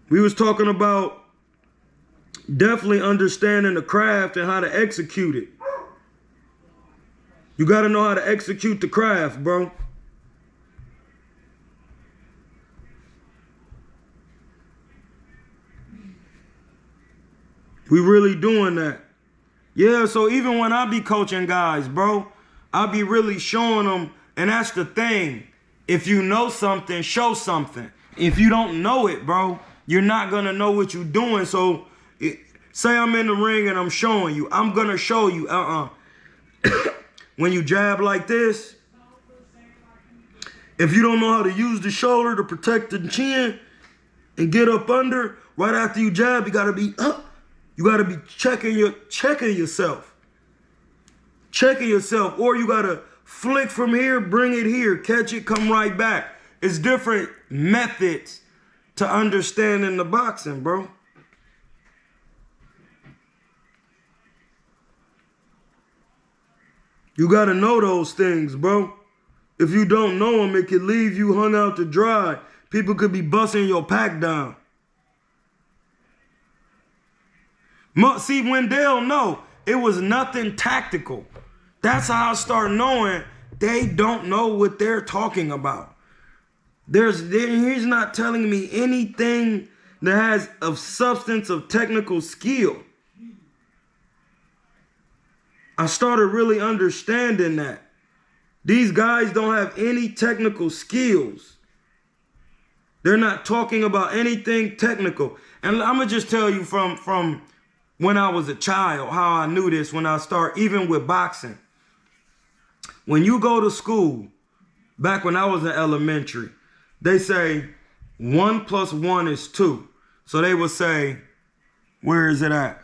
We was talking about definitely understanding the craft and how to execute it. You got to know how to execute the craft, bro. We really doing that. Yeah, so even when I be coaching guys, bro, I be really showing them, and that's the thing. If you know something, show something. If you don't know it, bro, you're not going to know what you're doing. So say I'm in the ring and I'm showing you. I'm going to show you. When you jab like this, if you don't know how to use the shoulder to protect the chin and get up under, right after you jab, you got to be up. You got to be checking yourself. Checking yourself. Or you got to flick from here, bring it here, catch it, come right back. It's different methods to understanding the boxing, bro. You got to know those things, bro. If you don't know them, it could leave you hung out to dry. People could be busting your pack down. See, Wendell, no, it was nothing tactical. That's how I start knowing they don't know what they're talking about. He's not telling me anything that has of substance of technical skill. I started really understanding that. These guys don't have any technical skills. They're not talking about anything technical. And I'm going to just tell you from when I was a child, how I knew this when I started, even with boxing. When you go to school, back when I was in elementary, they say 1 + 1 is 2. So they would say, where is it at?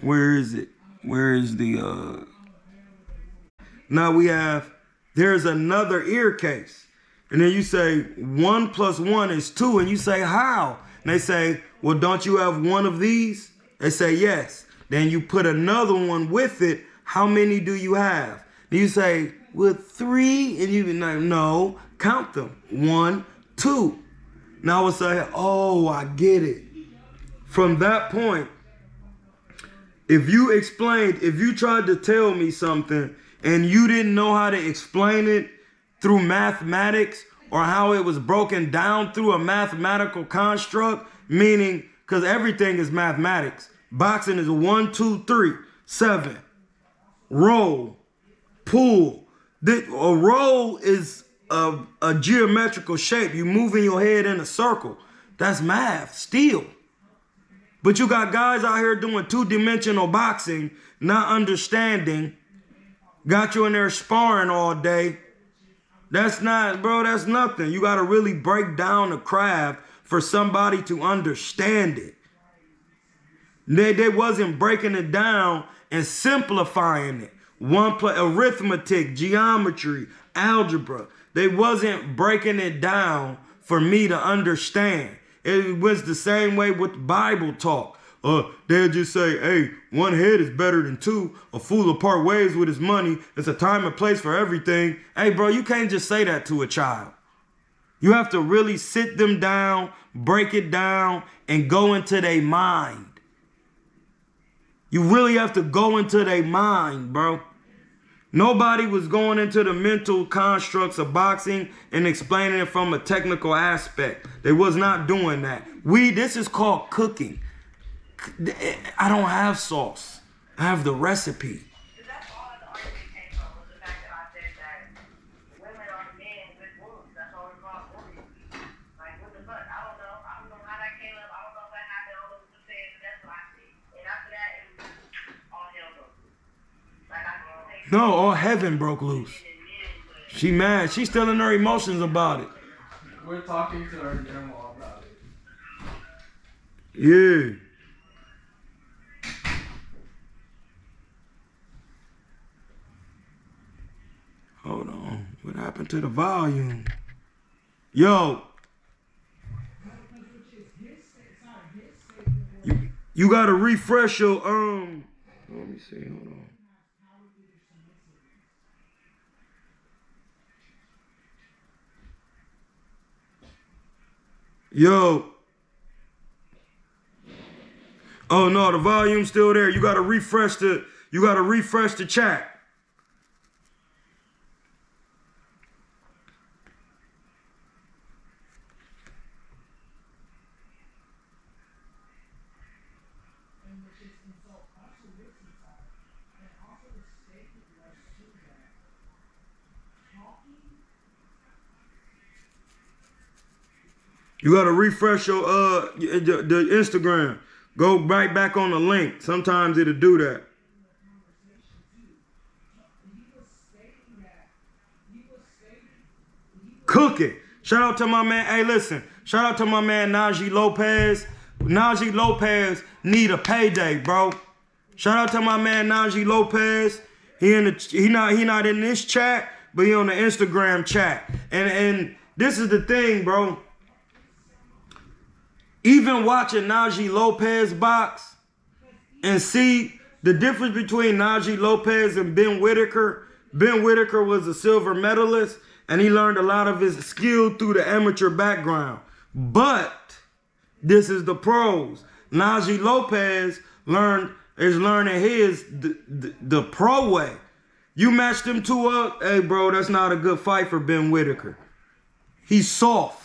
Where is it? Where is the, Now we have, there's another ear case. And then you say 1 + 1 is 2. And you say, how? And they say, well, don't you have one of these? They say, yes. Then you put another one with it. How many do you have? And you say, well, 3. And you be like, no, count them. 1, 2. Now it's like, oh, I get it. From that point, if you tried to tell me something and you didn't know how to explain it through mathematics or how it was broken down through a mathematical construct, meaning, because everything is mathematics. Boxing is 1, 2, 3, 7. Roll, pull. A roll is a geometrical shape. You moving your head in a circle. That's math, still. But you got guys out here doing 2-dimensional boxing, not understanding. Got you in there sparring all day. That's nothing. You got to really break down the craft for somebody to understand it. They wasn't breaking it down and simplifying it. Arithmetic, geometry, algebra. They wasn't breaking it down for me to understand. It was the same way with Bible talk. They'll just say, hey, one head is better than two. A fool will part ways with his money. It's a time and place for everything. Hey, bro, you can't just say that to a child. You have to really sit them down, break it down, and go into their mind. You really have to go into their mind, bro. Nobody was going into the mental constructs of boxing and explaining it from a technical aspect. They was not doing that. This is called cooking. I don't have sauce. I have the recipe. That's all the argument came from, was the fact that I said that women are men with wounds. That's all we're called women. Like, what the fuck? I don't know how that came up. I don't know what happened. I don't know what to say, but that's what I see. No, all heaven broke loose. She mad. She's still in her emotions about it. We're talking to our grandma about it. Yeah. Hold on. What happened to the volume? Yo. You gotta refresh your let me see, hold on. Yo. Oh no, the volume's still there. You gotta refresh the chat. You gotta refresh your the Instagram. Go right back on the link. Sometimes it'll do that. Cooking. Shout out to my man. Hey, listen. Shout out to my man Najee Lopez. Najee Lopez need a payday, bro. Shout out to my man Najee Lopez. He not in this chat, but he on the Instagram chat. And this is the thing, bro. Even watching Najee Lopez box and see the difference between Najee Lopez and Ben Whitaker. Ben Whitaker was a silver medalist, and he learned a lot of his skill through the amateur background. But this is the pros. Najee Lopez is learning the pro way. You match them two up, hey, bro, that's not a good fight for Ben Whitaker. He's soft.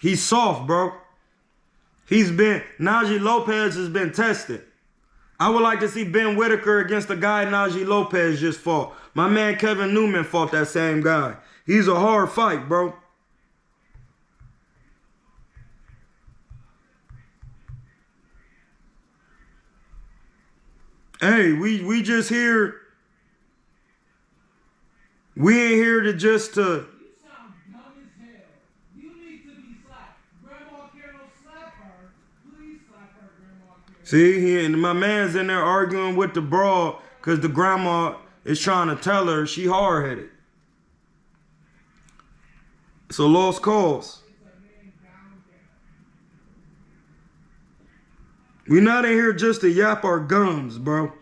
He's soft, bro. Najee Lopez has been tested. I would like to see Ben Whitaker against the guy Najee Lopez just fought. My man Kevin Newman fought that same guy. He's a hard fight, bro. Hey, we just here. We ain't here to just to. See, my man's in there arguing with the broad because the grandma is trying to tell her she hard-headed. It's a lost cause. We're not in here just to yap our gums, bro.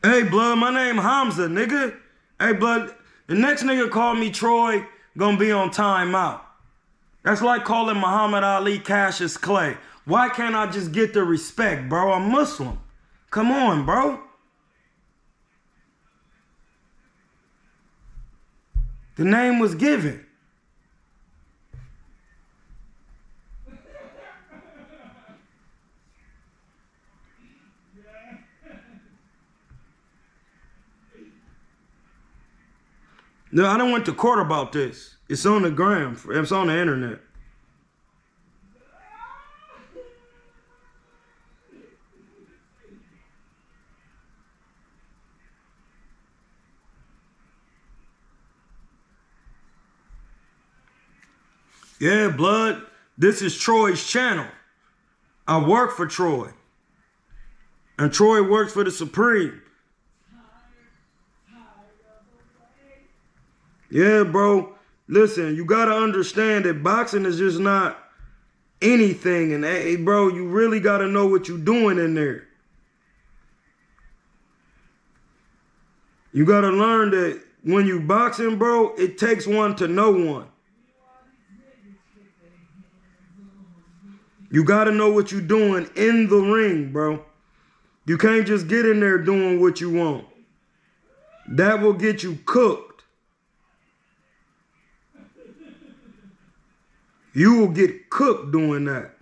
Hey, blood, my name Hamza, nigga. Hey, blood. The next nigga call me Troy, gonna be on timeout. That's like calling Muhammad Ali Cassius Clay. Why can't I just get the respect, bro? I'm Muslim. Come on, bro. The name was given. No, I done went to court about this. It's on the gram. It's on the internet. Yeah, blood. This is Troy's channel. I work for Troy. And Troy works for the Supreme. Yeah, bro. Listen, you got to understand that boxing is just not anything. And, hey, bro, you really got to know what you're doing in there. You got to learn that when you boxing, bro, it takes one to know one. You got to know what you're doing in the ring, bro. You can't just get in there doing what you want. That will get you cooked. You will get cooked doing that.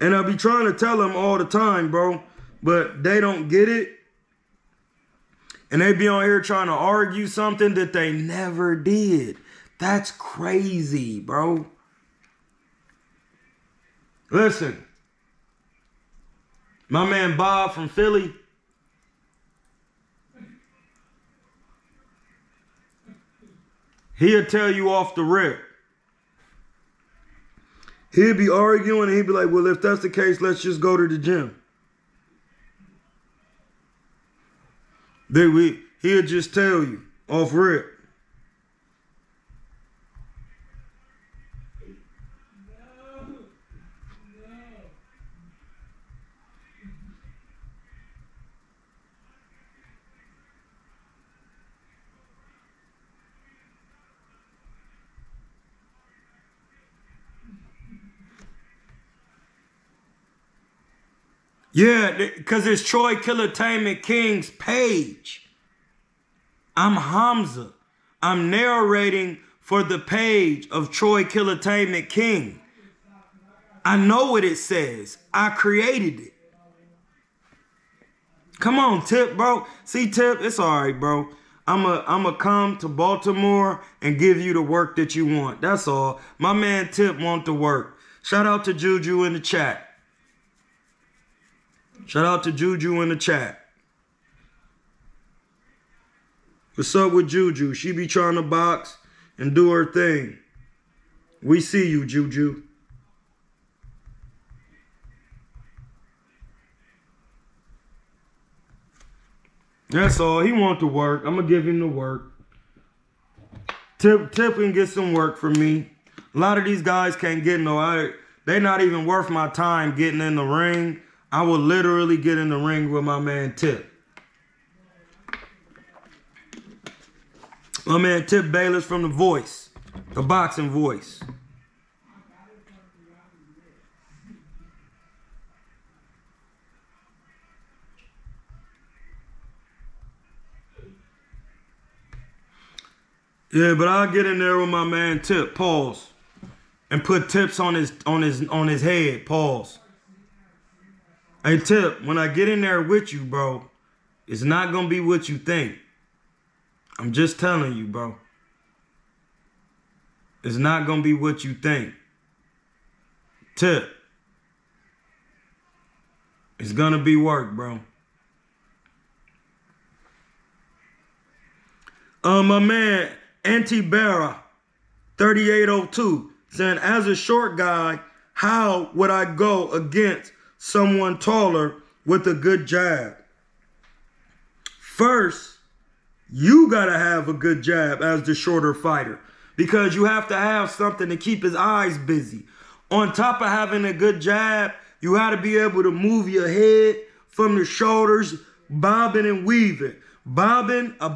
And I be trying to tell them all the time, bro, but they don't get it. And they be on here trying to argue something that they never did. That's crazy, bro. Listen, my man Bob from Philly, he'll tell you off the rip. He'll be arguing and he'll be like, well, if that's the case, let's just go to the gym. He'll just tell you off rip. Yeah, because it's Troy Killertainment King's page. I'm Hamza. I'm narrating for the page of Troy Killertainment King. I know what it says. I created it. Come on, Tip, bro. See, Tip, it's all right, bro. I'ma come to Baltimore and give you the work that you want. That's all. My man Tip want the work. Shout out to Juju in the chat. Shout out to Juju in the chat. What's up with Juju? She be trying to box and do her thing. We see you, Juju. That's all. He want to work. I'm going to give him the work. Tip can get some work from me. A lot of these guys can't get no... They're not even worth my time getting in the ring. I will literally get in the ring with my man Tip. My man Tip Bayless from The Voice. The Boxing Voice. Yeah, but I'll get in there with my man Tip, pause. And put tips on his head, pause. Hey Tip, when I get in there with you, bro, it's not gonna be what you think. I'm just telling you, bro. It's not gonna be what you think. Tip. It's gonna be work, bro. My man, Anti-Barra, 3802, saying, as a short guy, how would I go against someone taller with a good jab? First, you gotta have a good jab as the shorter fighter, because you have to have something to keep his eyes busy. On top of having a good jab, you gotta be able to move your head from the shoulders, bobbing and weaving. Bobbing, a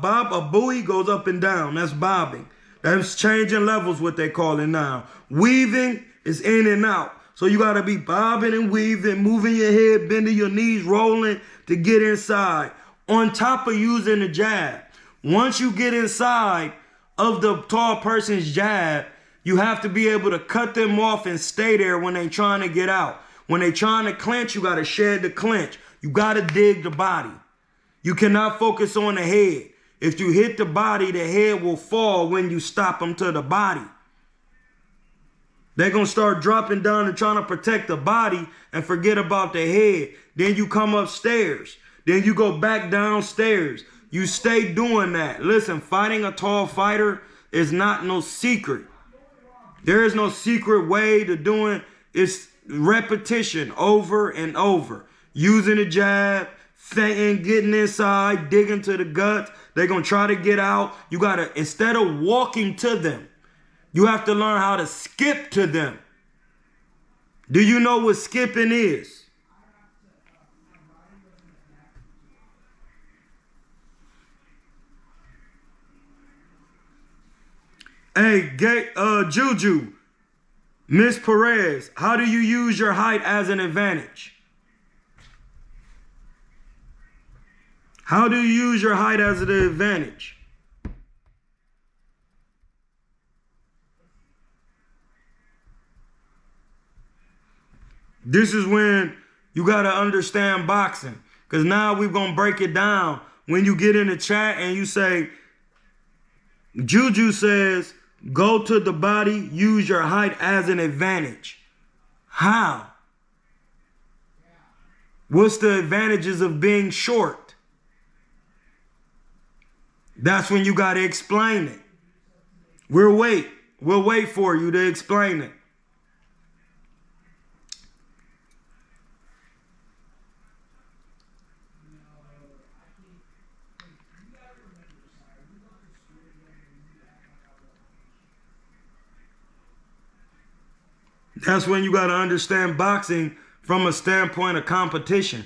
buoy goes up and down. That's bobbing. That's changing levels, what they call it now. Weaving is in and out. So you got to be bobbing and weaving, moving your head, bending your knees, rolling to get inside. On top of using the jab. Once you get inside of the tall person's jab, you have to be able to cut them off and stay there when they're trying to get out. When they're trying to clinch, you got to shed the clinch. You got to dig the body. You cannot focus on the head. If you hit the body, the head will fall when you stop them to the body. They're going to start dropping down and trying to protect the body and forget about the head. Then you come upstairs. Then you go back downstairs. You stay doing that. Listen, fighting a tall fighter is not no secret. There is no secret way to doing it. It's repetition over and over. Using a jab, feinting, getting inside, digging to the guts. They're going to try to get out. You got to, instead of walking to them, you have to learn how to skip to them. Do you know what skipping is? Hey, Juju, Miss Perez, how do you use your height as an advantage? How do you use your height as an advantage? This is when you got to understand boxing. Because now we're going to break it down. When you get in the chat and you say, Juju says, go to the body, use your height as an advantage. How? What's the advantages of being short? That's when you got to explain it. We'll wait. We'll wait for you to explain it. That's when you got to understand boxing from a standpoint of competition.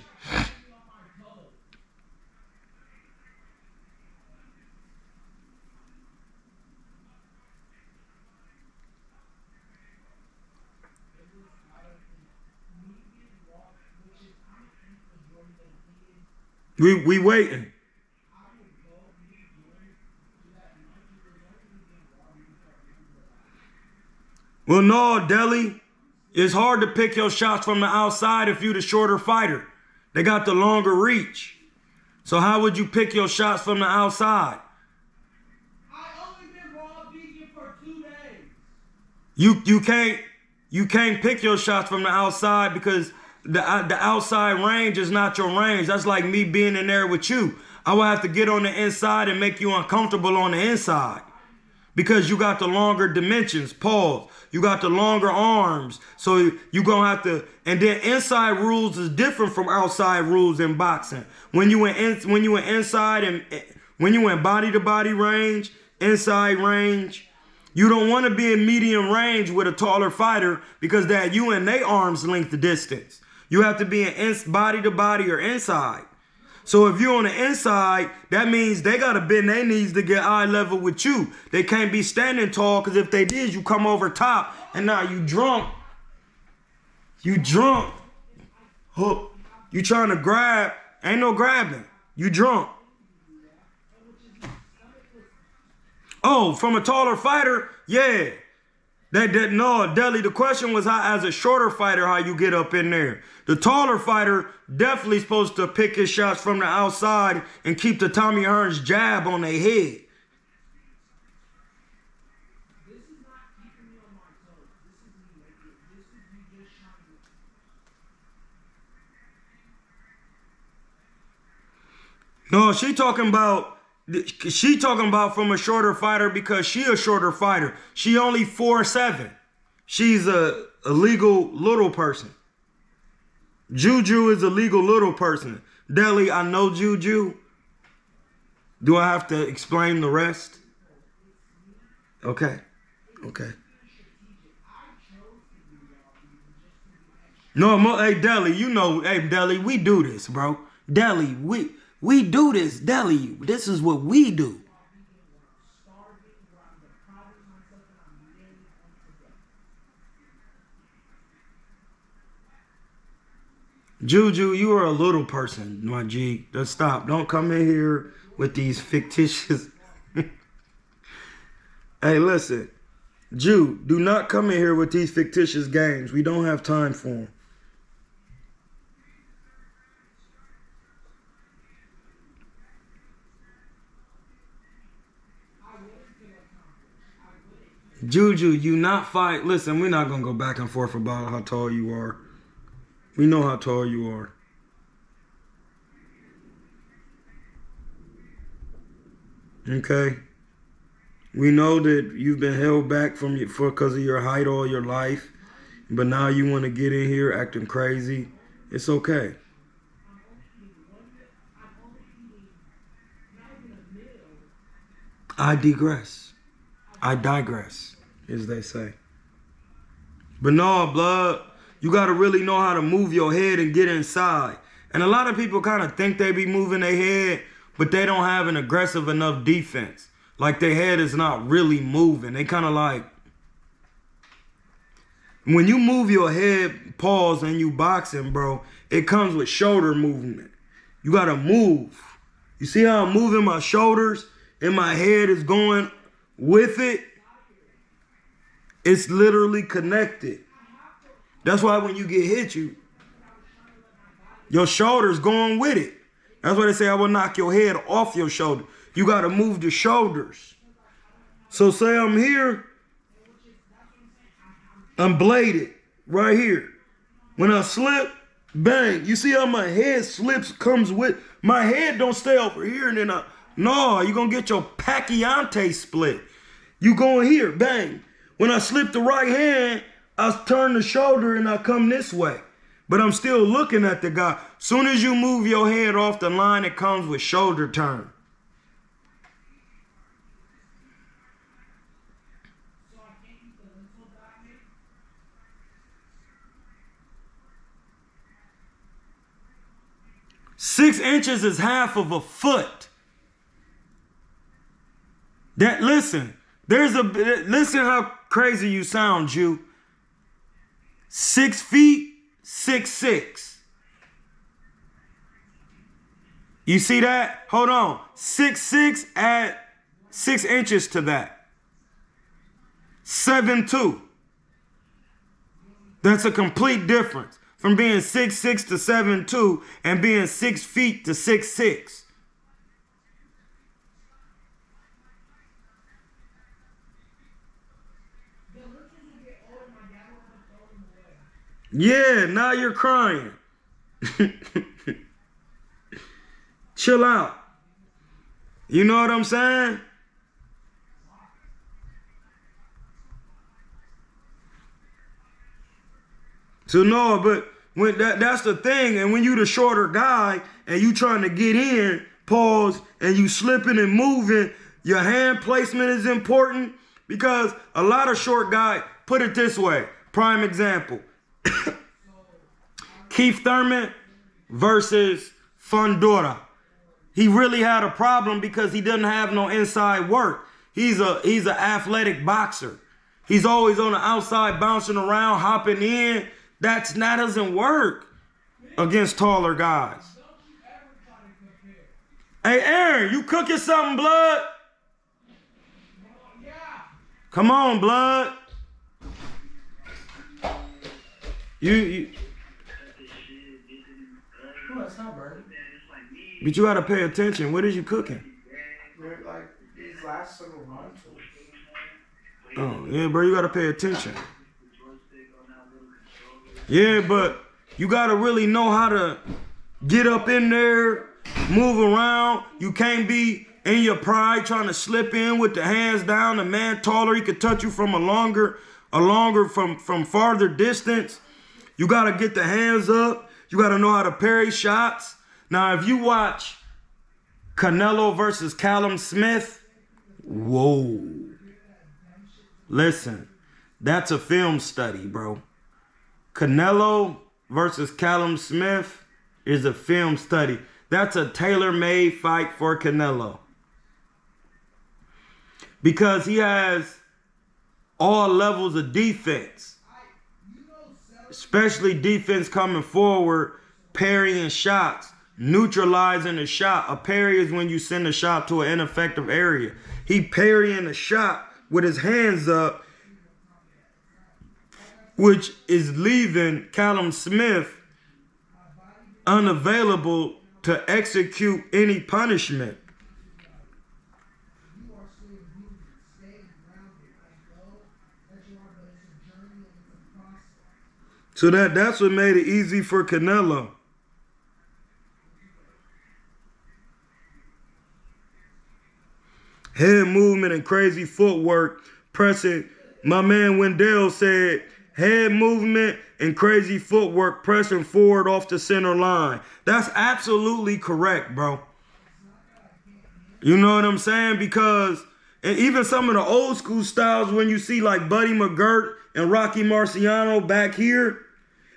We waiting. Well, no, Deli. It's hard to pick your shots from the outside if you're the shorter fighter. They got the longer reach. So how would you pick your shots from the outside? I only been raw vegan for 2 days. You can't pick your shots from the outside because the outside range is not your range. That's like me being in there with you. I would have to get on the inside and make you uncomfortable on the inside. Because you got the longer dimensions, pause. You got the longer arms. So you're going to have to, and then inside rules is different from outside rules in boxing. When you in inside and when you in body to body range, inside range, you don't want to be in medium range with a taller fighter because that you and they arms length distance. You have to be in body to body or inside. So if you're on the inside, that means they got to bend their knees to get eye level with you. They can't be standing tall because if they did, you come over top and now you drunk. You drunk. Hook. You trying to grab. Ain't no grabbing. You drunk. Oh, from a taller fighter? Yeah. No, Deli, the question was how, as a shorter fighter, how you get up in there. The taller fighter definitely supposed to pick his shots from the outside and keep the Tommy Hearns jab on their head. No, she talking about from a shorter fighter because she a shorter fighter. She only 4'7". She's a legal little person. Juju is a legal little person. Deli, I know Juju. Do I have to explain the rest? Okay. Okay. No, hey, Deli, you know, hey, Deli, we do this, bro. Deli, we do this, Deli. This is what we do. Juju, you are a little person, my G. Just stop. Don't come in here with these fictitious... Hey, listen. Jew, do not come in here with these fictitious games. We don't have time for them. Juju, you not fight. Listen, we're not going to go back and forth about how tall you are. We know how tall you are. Okay? We know that you've been held back from because of your height all your life. But now you want to get in here acting crazy. It's okay. I digress. I digress, as they say. But no, blood, you got to really know how to move your head and get inside. And a lot of people kind of think they be moving their head, but they don't have an aggressive enough defense. Like their head is not really moving. They kind of like, when you move your head, pause, and you boxing, bro, it comes with shoulder movement. You got to move. You see how I'm moving my shoulders and my head is going with it? It's literally connected. That's why when you get hit, your shoulders going with it. That's why they say I will knock your head off your shoulder. You got to move the shoulders. So say I'm here, I'm bladed right here. When I slip, Bang. You see how my head slips, comes with, my head don't stay over here and then no, you're going to get your Pacquiante split. You going here, bang. When I slip the right hand, I turn the shoulder and I come this way. But I'm still looking at the guy. Soon as you move your head off the line, it comes with shoulder turn. Six inches is half of a foot. That listen, listen how crazy you sound, Jew. 6 feet, 6'6". You see that? Hold on. 6'6", add 6 inches to that. 7'2". That's a complete difference from being 6'6" to 7'2" and being 6 feet to 6'6". Yeah, now you're crying. Chill out. You know what I'm saying? So no, but when that's the thing, and when you the shorter guy and you trying to get in, pause, and you slipping and moving, your hand placement is important because a lot of short guys, put it this way, prime example. Keith Thurman versus Fundora. He really had a problem because he doesn't have no inside work. He's an athletic boxer. He's always on the outside bouncing around, hopping in. That doesn't work against taller guys. Hey, Aaron, you cooking something, blood? Come on, blood. You It's not burning. But you gotta pay attention. What is you cooking? They're like these last several months. Oh, yeah, bro, you gotta pay attention. Yeah, but you gotta really know how to get up in there, move around. You can't be in your pride trying to slip in with the hands down. The man taller, he could touch you from from farther distance. You gotta get the hands up. You gotta know how to parry shots. Now, if you watch Canelo versus Callum Smith, whoa. Listen, that's a film study, bro. Canelo versus Callum Smith is a film study. That's a tailor-made fight for Canelo. Because he has all levels of defense. Especially defense coming forward, parrying shots, neutralizing the shot. A parry is when you send a shot to an ineffective area. He parrying the shot with his hands up, which is leaving Callum Smith unavailable to execute any punishment. So that's what made it easy for Canelo. Head movement and crazy footwork, pressing. My man Wendell said, head movement and crazy footwork, pressing forward off the center line. That's absolutely correct, bro. You know what I'm saying? Because and even some of the old school styles, when you see like Buddy McGirt and Rocky Marciano back here,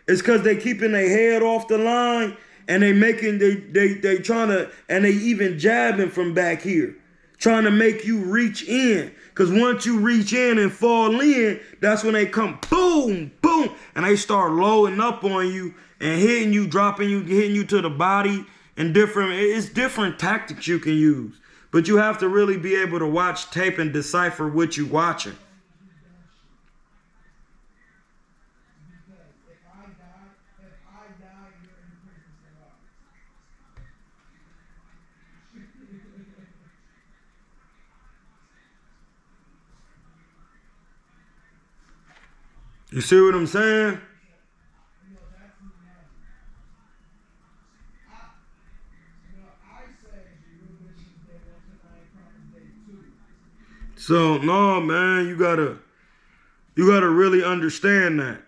it's because they keeping their head off the line and they trying to, and they even jabbing from back here, trying to make you reach in. Because once you reach in and fall in, that's when they come boom, boom, and they start loading up on you and hitting you, dropping you, hitting you to the body, and it's different tactics you can use. But you have to really be able to watch tape and decipher what you're watching. You see what I'm saying? So no, man, you gotta really understand that.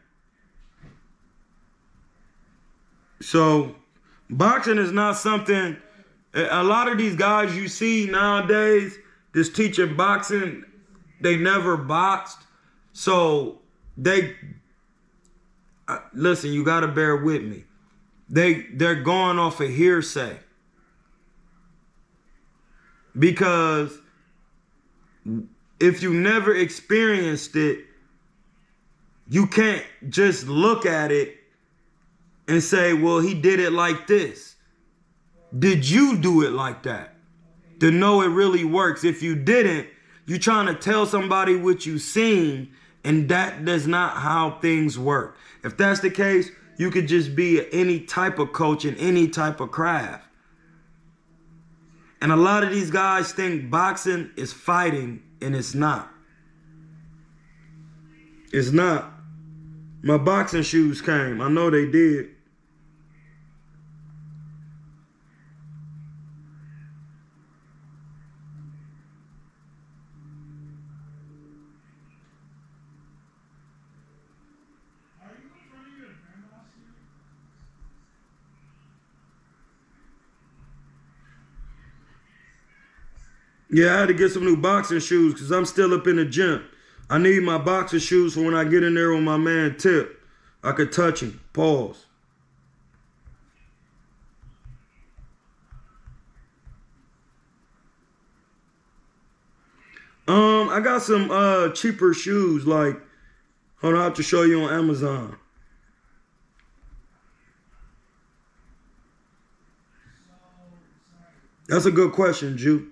So boxing is not something, a lot of these guys you see nowadays that's teaching boxing, they never boxed. So listen, you gotta bear with me. They're going off of hearsay. Because if you never experienced it, you can't just look at it and say, well, he did it like this. Did you do it like that? To know it really works. If you didn't, you're trying to tell somebody what you seen, and that does not how things work. If that's the case, you could just be any type of coach in any type of craft. And a lot of these guys think boxing is fighting, and it's not. It's not. My boxing shoes came. I know they did. Yeah, I had to get some new boxing shoes because I'm still up in the gym. I need my boxing shoes for when I get in there with my man Tip. I could touch him. Pause. I got some cheaper shoes, like, hold on, I have to show you on Amazon. That's a good question, Jew.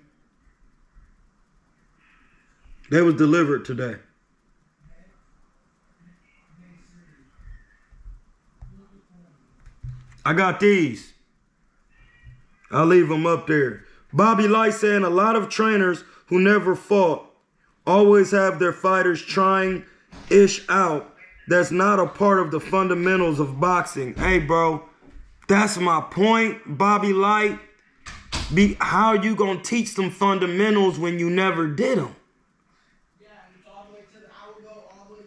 They was delivered today. I got these. I'll leave them up there. Bobby Light saying a lot of trainers who never fought always have their fighters trying ish out. That's not a part of the fundamentals of boxing. Hey, bro, that's my point, Bobby Light. How you gonna teach some fundamentals when you never did them?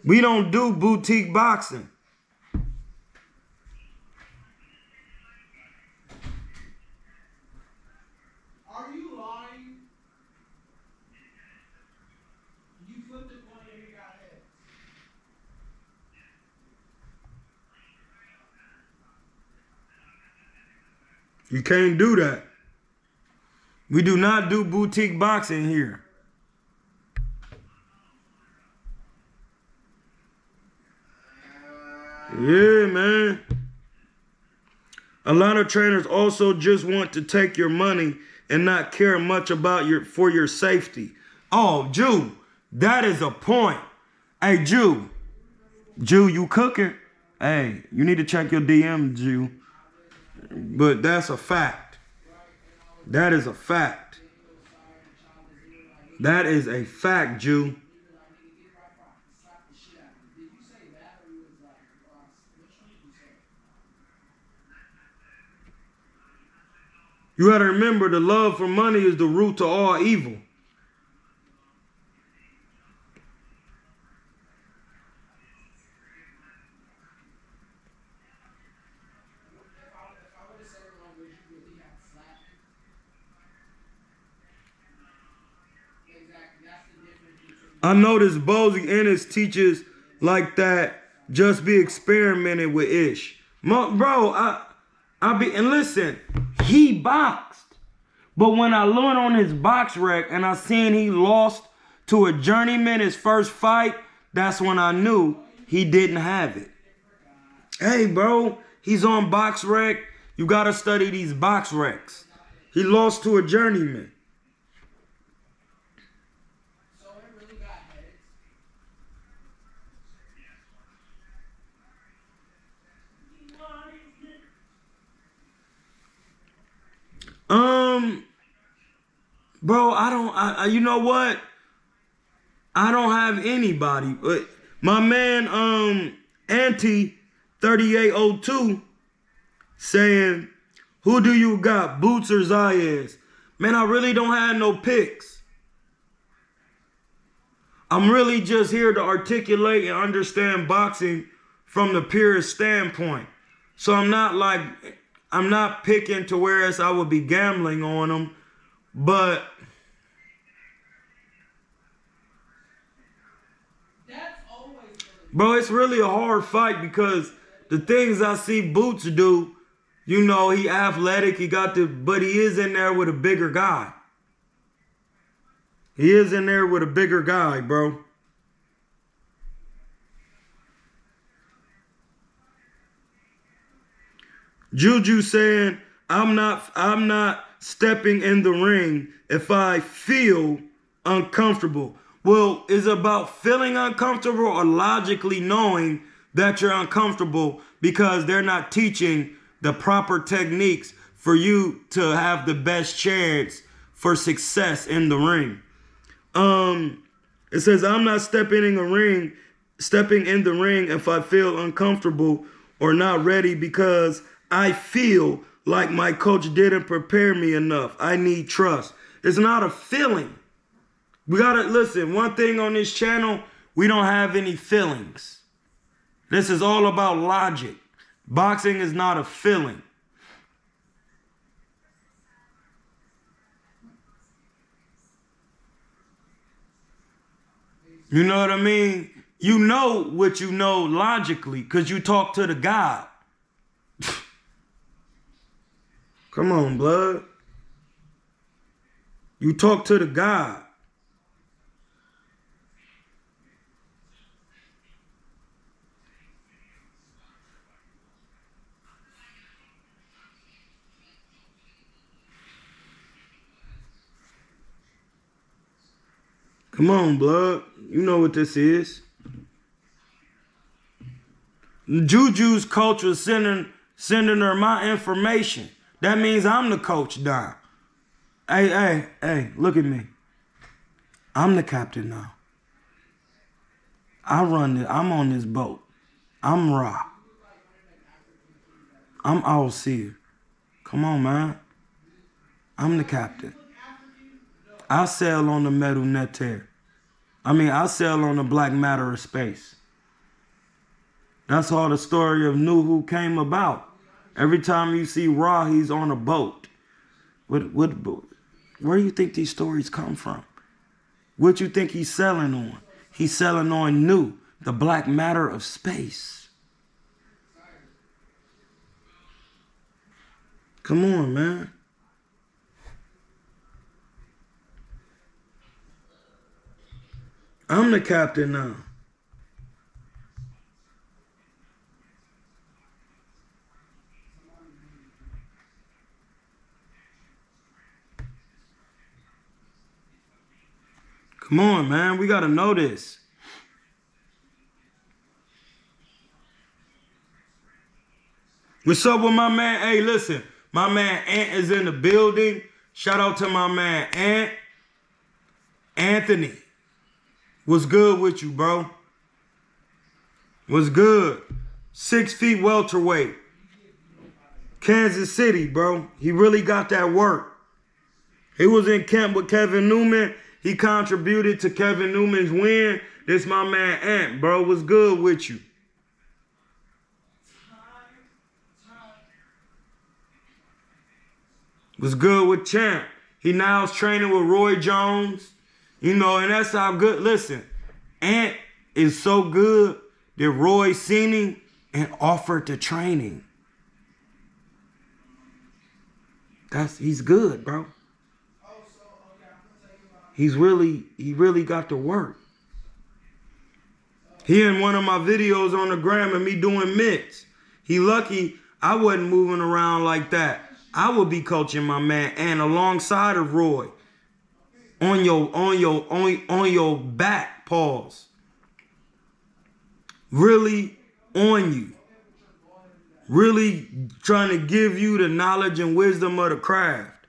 We don't do boutique boxing. Are you lying? You flipped a coin and you got hit. You can't do that. We do not do boutique boxing here. Yeah, man. A lot of trainers also just want to take your money and not care much about your safety. Oh, Jew, that is a point. Hey, Jew, you cooking? Hey, you need to check your DM, Jew. But that's a fact. That is a fact. That is a fact, Jew. You got to remember, the love for money is the root to all evil. I noticed Bozy Ennis teaches like that. Just be experimenting with ish. Bro, and listen, he boxed. But when I learned on his box rec and I seen he lost to a journeyman his first fight, that's when I knew he didn't have it. Hey, bro, he's on box rec. You got to study these box recs. He lost to a journeyman. Bro, you know what? I don't have anybody. But my man, Auntie 3802 saying, who do you got, Boots or Zayas? Man, I really don't have no picks. I'm really just here to articulate and understand boxing from the purest standpoint. So I'm not picking to whereas I would be gambling on them, but bro, it's really a hard fight because the things I see Boots do, you know, he athletic, but he is in there with a bigger guy. He is in there with a bigger guy, bro. Juju saying, I'm not stepping in the ring if I feel uncomfortable. Well, is it about feeling uncomfortable or logically knowing that you're uncomfortable because they're not teaching the proper techniques for you to have the best chance for success in the ring? It says, I'm not stepping in the ring if I feel uncomfortable or not ready because I feel like my coach didn't prepare me enough. I need trust. It's not a feeling. We gotta listen, one thing on this channel, we don't have any feelings. This is all about logic. Boxing is not a feeling. You know what I mean? You know what you know logically because you talk to the God. Come on, blood. You talk to the God. Come on, blood. You know what this is. Juju's coach was sending her my information. That means I'm the coach now. Hey, look at me. I'm the captain now. I run it. I'm on this boat. I'm Ra. I'm All-Seer. Come on, man. I'm the captain. I sail on the metal netter. I sail on the black matter of space. That's how the story of Nuhu came about. Every time you see Ra, he's on a boat. Where do you think these stories come from? What you think he's selling on? He's selling on Nu, the black matter of space. Come on, man. I'm the captain now. Come on, man. We got to know this. What's up with my man? Hey, listen. My man Ant is in the building. Shout out to my man Ant. Anthony. What's good with you, bro? What's good? 6 feet welterweight. Kansas City, bro. He really got that work. He was in camp with Kevin Newman. He contributed to Kevin Newman's win. This my man Ant, bro. What's good with you? What's good with Champ? He now is training with Roy Jones. You know, and that's how good. Listen, Ant is so good that Roy seen him and offered to train him. He's good, bro. He really got to work. He in one of my videos on the gram of me doing mitts. He lucky I wasn't moving around like that. I would be coaching my man and alongside of Roy. On your back, pause. Really on you. Really trying to give you the knowledge and wisdom of the craft.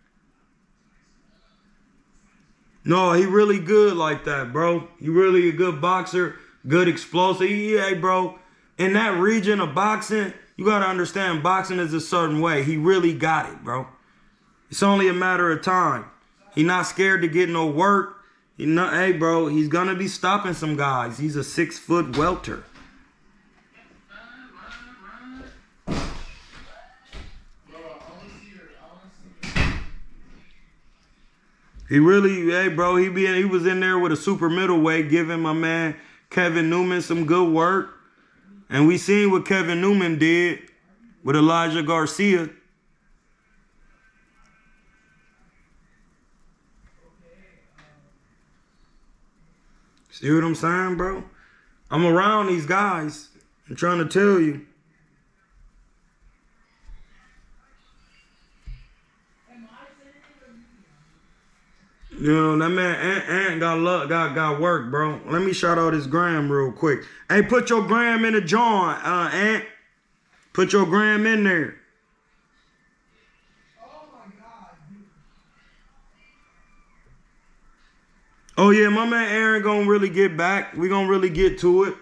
No, he really good like that, bro. He really a good boxer, good explosive. Yeah, bro. In that region of boxing, you got to understand boxing is a certain way. He really got it, bro. It's only a matter of time. He not scared to get no work. Hey, bro, he's gonna be stopping some guys. He's a 6-foot welter. He really, hey, bro, he was in there with a super middleweight giving my man Kevin Newman some good work. And we seen what Kevin Newman did with Elijah Garcia. See what I'm saying, bro? I'm around these guys. I'm trying to tell you. You know, that man Ant got work, bro. Let me shout out his gram real quick. Hey, put your gram in the joint, Ant. Put your gram in there. Oh, yeah, my man Aaron gonna really get back. We gonna really get to it.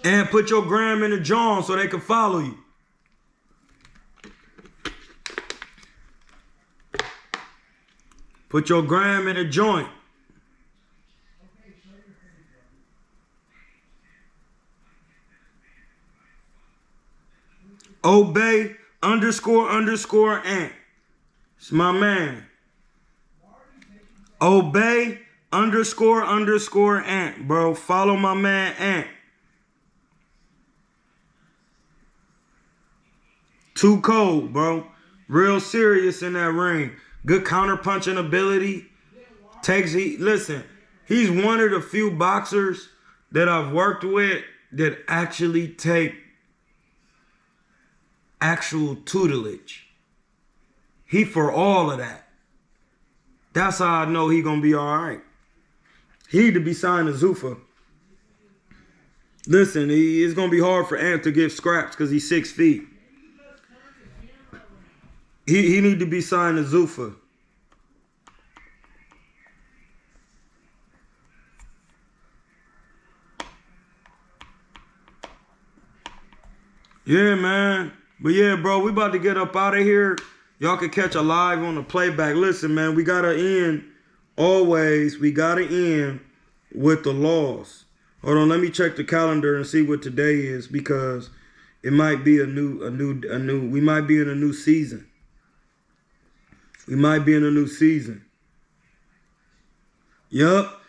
And put your gram in the joint so they can follow you. Put your gram in a joint. Obey _ Ant. It's my man. Obey _ Ant, bro. Follow my man Ant. Too cold, bro. Real serious in that ring. Good counter-punching ability. Listen, he's one of the few boxers that I've worked with that actually take actual tutelage. He for all of that. That's how I know he gonna be all right. He need to be signed to Zuffa. Listen, it's gonna be hard for Ant to get scraps because he's 6 feet. He need to be signed to Zuffa. Yeah, man. But yeah, bro, we about to get up out of here. Y'all can catch a live on the playback. Listen, man, we gotta end always. We gotta end with the laws. Hold on, let me check the calendar and see what today is because it might be we might be in a new season. We might be in a new season. Yup.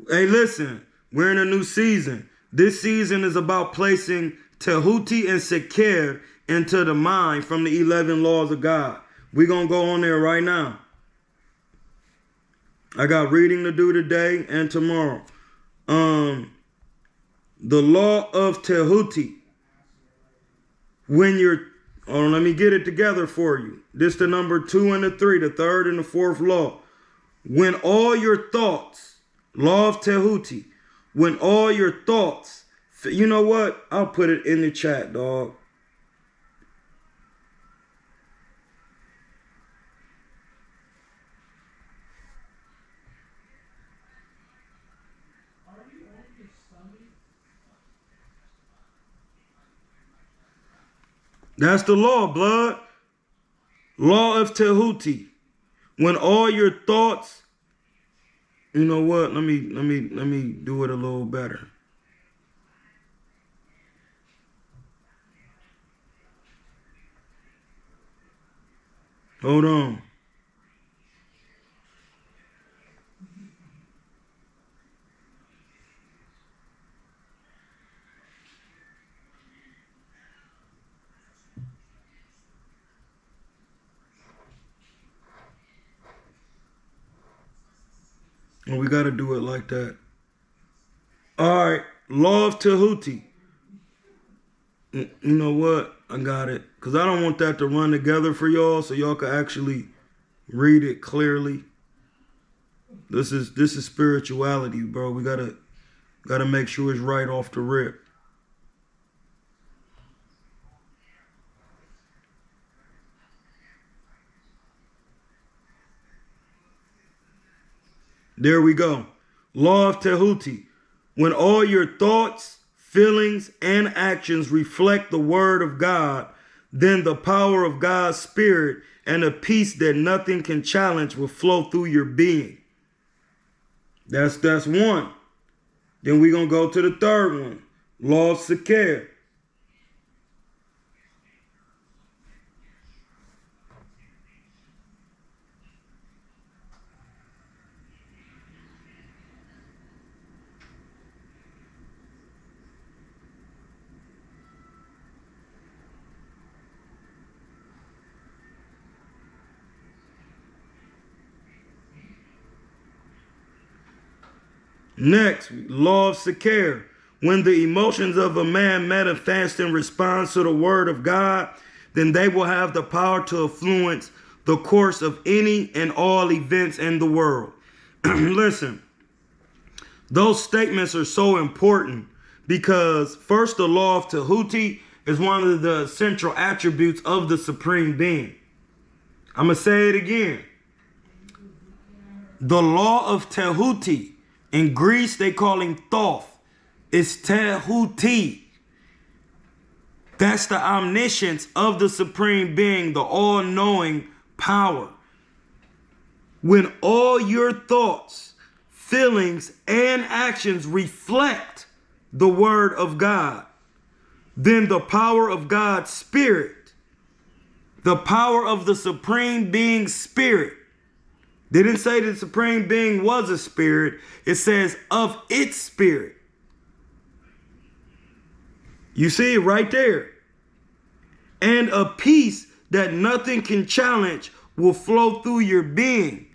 Hey, listen, we're in a new season. This season is about placing Tehuti and Seker into the mind from the 11 laws of God. We're going to go on there right now. I got reading to do today and tomorrow. The law of Tehuti. When you're, let me get it together for you. This the number 2 and the 3, the 3rd and the 4th law. When all your thoughts, law of Tehuti, when all your thoughts, you know what? I'll put it in the chat, dog. That's the law, blood. Law of Tehuti. When all your thoughts, you know what? Let me do it a little better. Hold on. Well, we got to do it like that. All right. Law of Tehuti. You know what? I got it. Because I don't want that to run together for y'all so y'all can actually read it clearly. This is spirituality, bro. We gotta make sure it's right off the rip. There we go. Law of Tehuti. When all your thoughts, feelings, and actions reflect the word of God, then the power of God's spirit and a peace that nothing can challenge will flow through your being. That's one. Then we're going to go to the third one. Law of Sakir. Next, law of Sakir. When the emotions of a man manifest in response to the word of God, then they will have the power to influence the course of any and all events in the world. Listen, those statements are so important because first, the law of Tahuti is one of the central attributes of the Supreme Being. I'm going to say it again. The law of Tahuti. In Greece, they call him Thoth. It's Tahuti. That's the omniscience of the Supreme Being, the all-knowing power. When all your thoughts, feelings, and actions reflect the word of God, then the power of God's spirit, the power of the Supreme Being's spirit, they didn't say the Supreme Being was a spirit. It says of its spirit. You see it right there. And a peace that nothing can challenge will flow through your being.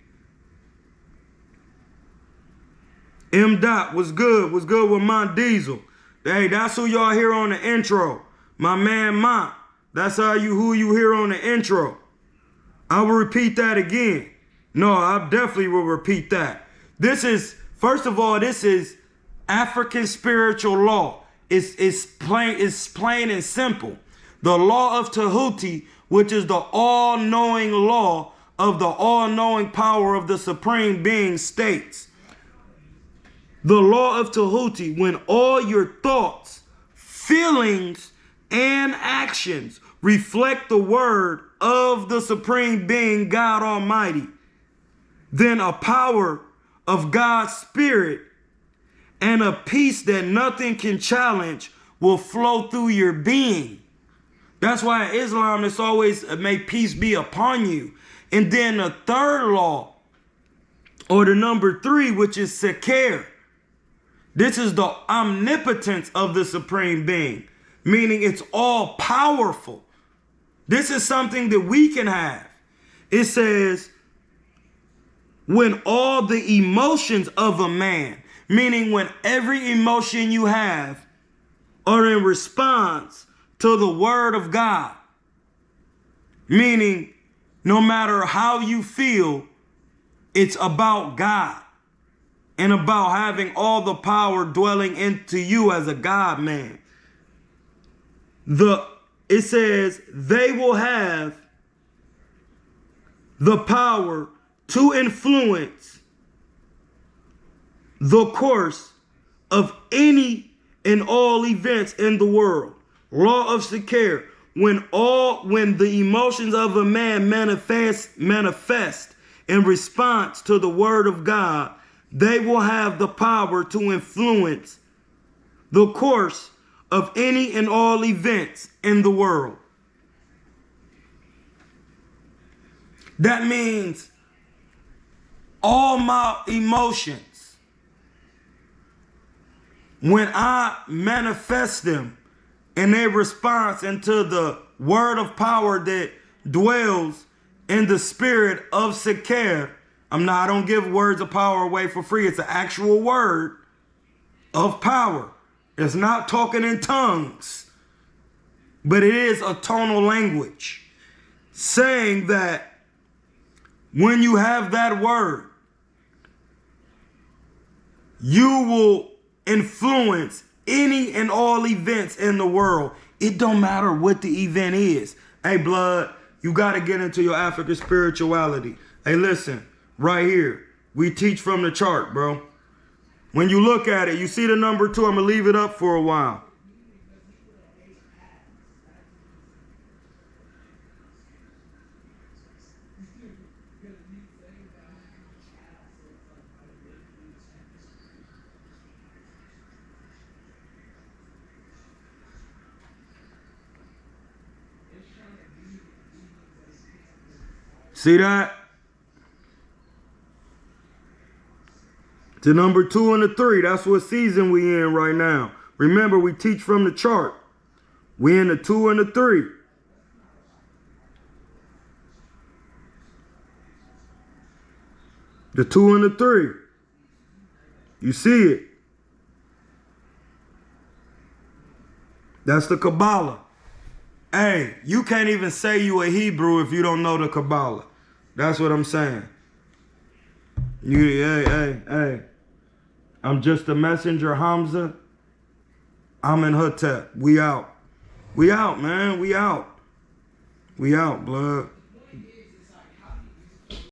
M. Dot was good. Was good with Mont Diesel. Hey, that's who y'all hear on the intro. My man Mont. That's who you hear on the intro. I will repeat that again. No, I definitely will repeat that. This is, first of all, this is African spiritual law. It's plain and simple. The law of Tahuti, which is the all-knowing law of the all-knowing power of the Supreme Being, states. The law of Tahuti, when all your thoughts, feelings, and actions reflect the word of the Supreme Being, God Almighty, then a power of God's spirit and a peace that nothing can challenge will flow through your being. That's why in Islam it's always may peace be upon you. And then the third law, or the number 3, which is Sakir. This is the omnipotence of the Supreme Being, meaning it's all powerful. This is something that we can have. It says, when all the emotions of a man, meaning when every emotion you have are in response to the word of God, meaning no matter how you feel, it's about God and about having all the power dwelling into you as a God man. It says they will have the power to influence the course of any and all events in the world. Law of Sakir, when the emotions of a man manifest in response to the word of God, they will have the power to influence the course of any and all events in the world. That means all my emotions, when I manifest them in their response into the word of power that dwells in the spirit of Sakir, I don't give words of power away for free. It's an actual word of power. It's not talking in tongues, but it is a tonal language saying that when you have that word, you will influence any and all events in the world. It don't matter what the event is. Hey, blood, you got to get into your African spirituality. Hey, listen, right here, we teach from the chart, bro. When you look at it, you see the number 2. I'm going to leave it up for a while. See that? To number 2 and the 3. That's what season we in right now. Remember, we teach from the chart. We in the 2 and the 3. The 2 and the 3. You see it. That's the Kabbalah. Hey, you can't even say you a Hebrew if you don't know the Kabbalah. That's what I'm saying. Hey. I'm just a messenger, Hamza. I'm in Hotep. We out. We out, man. We out. We out, blood.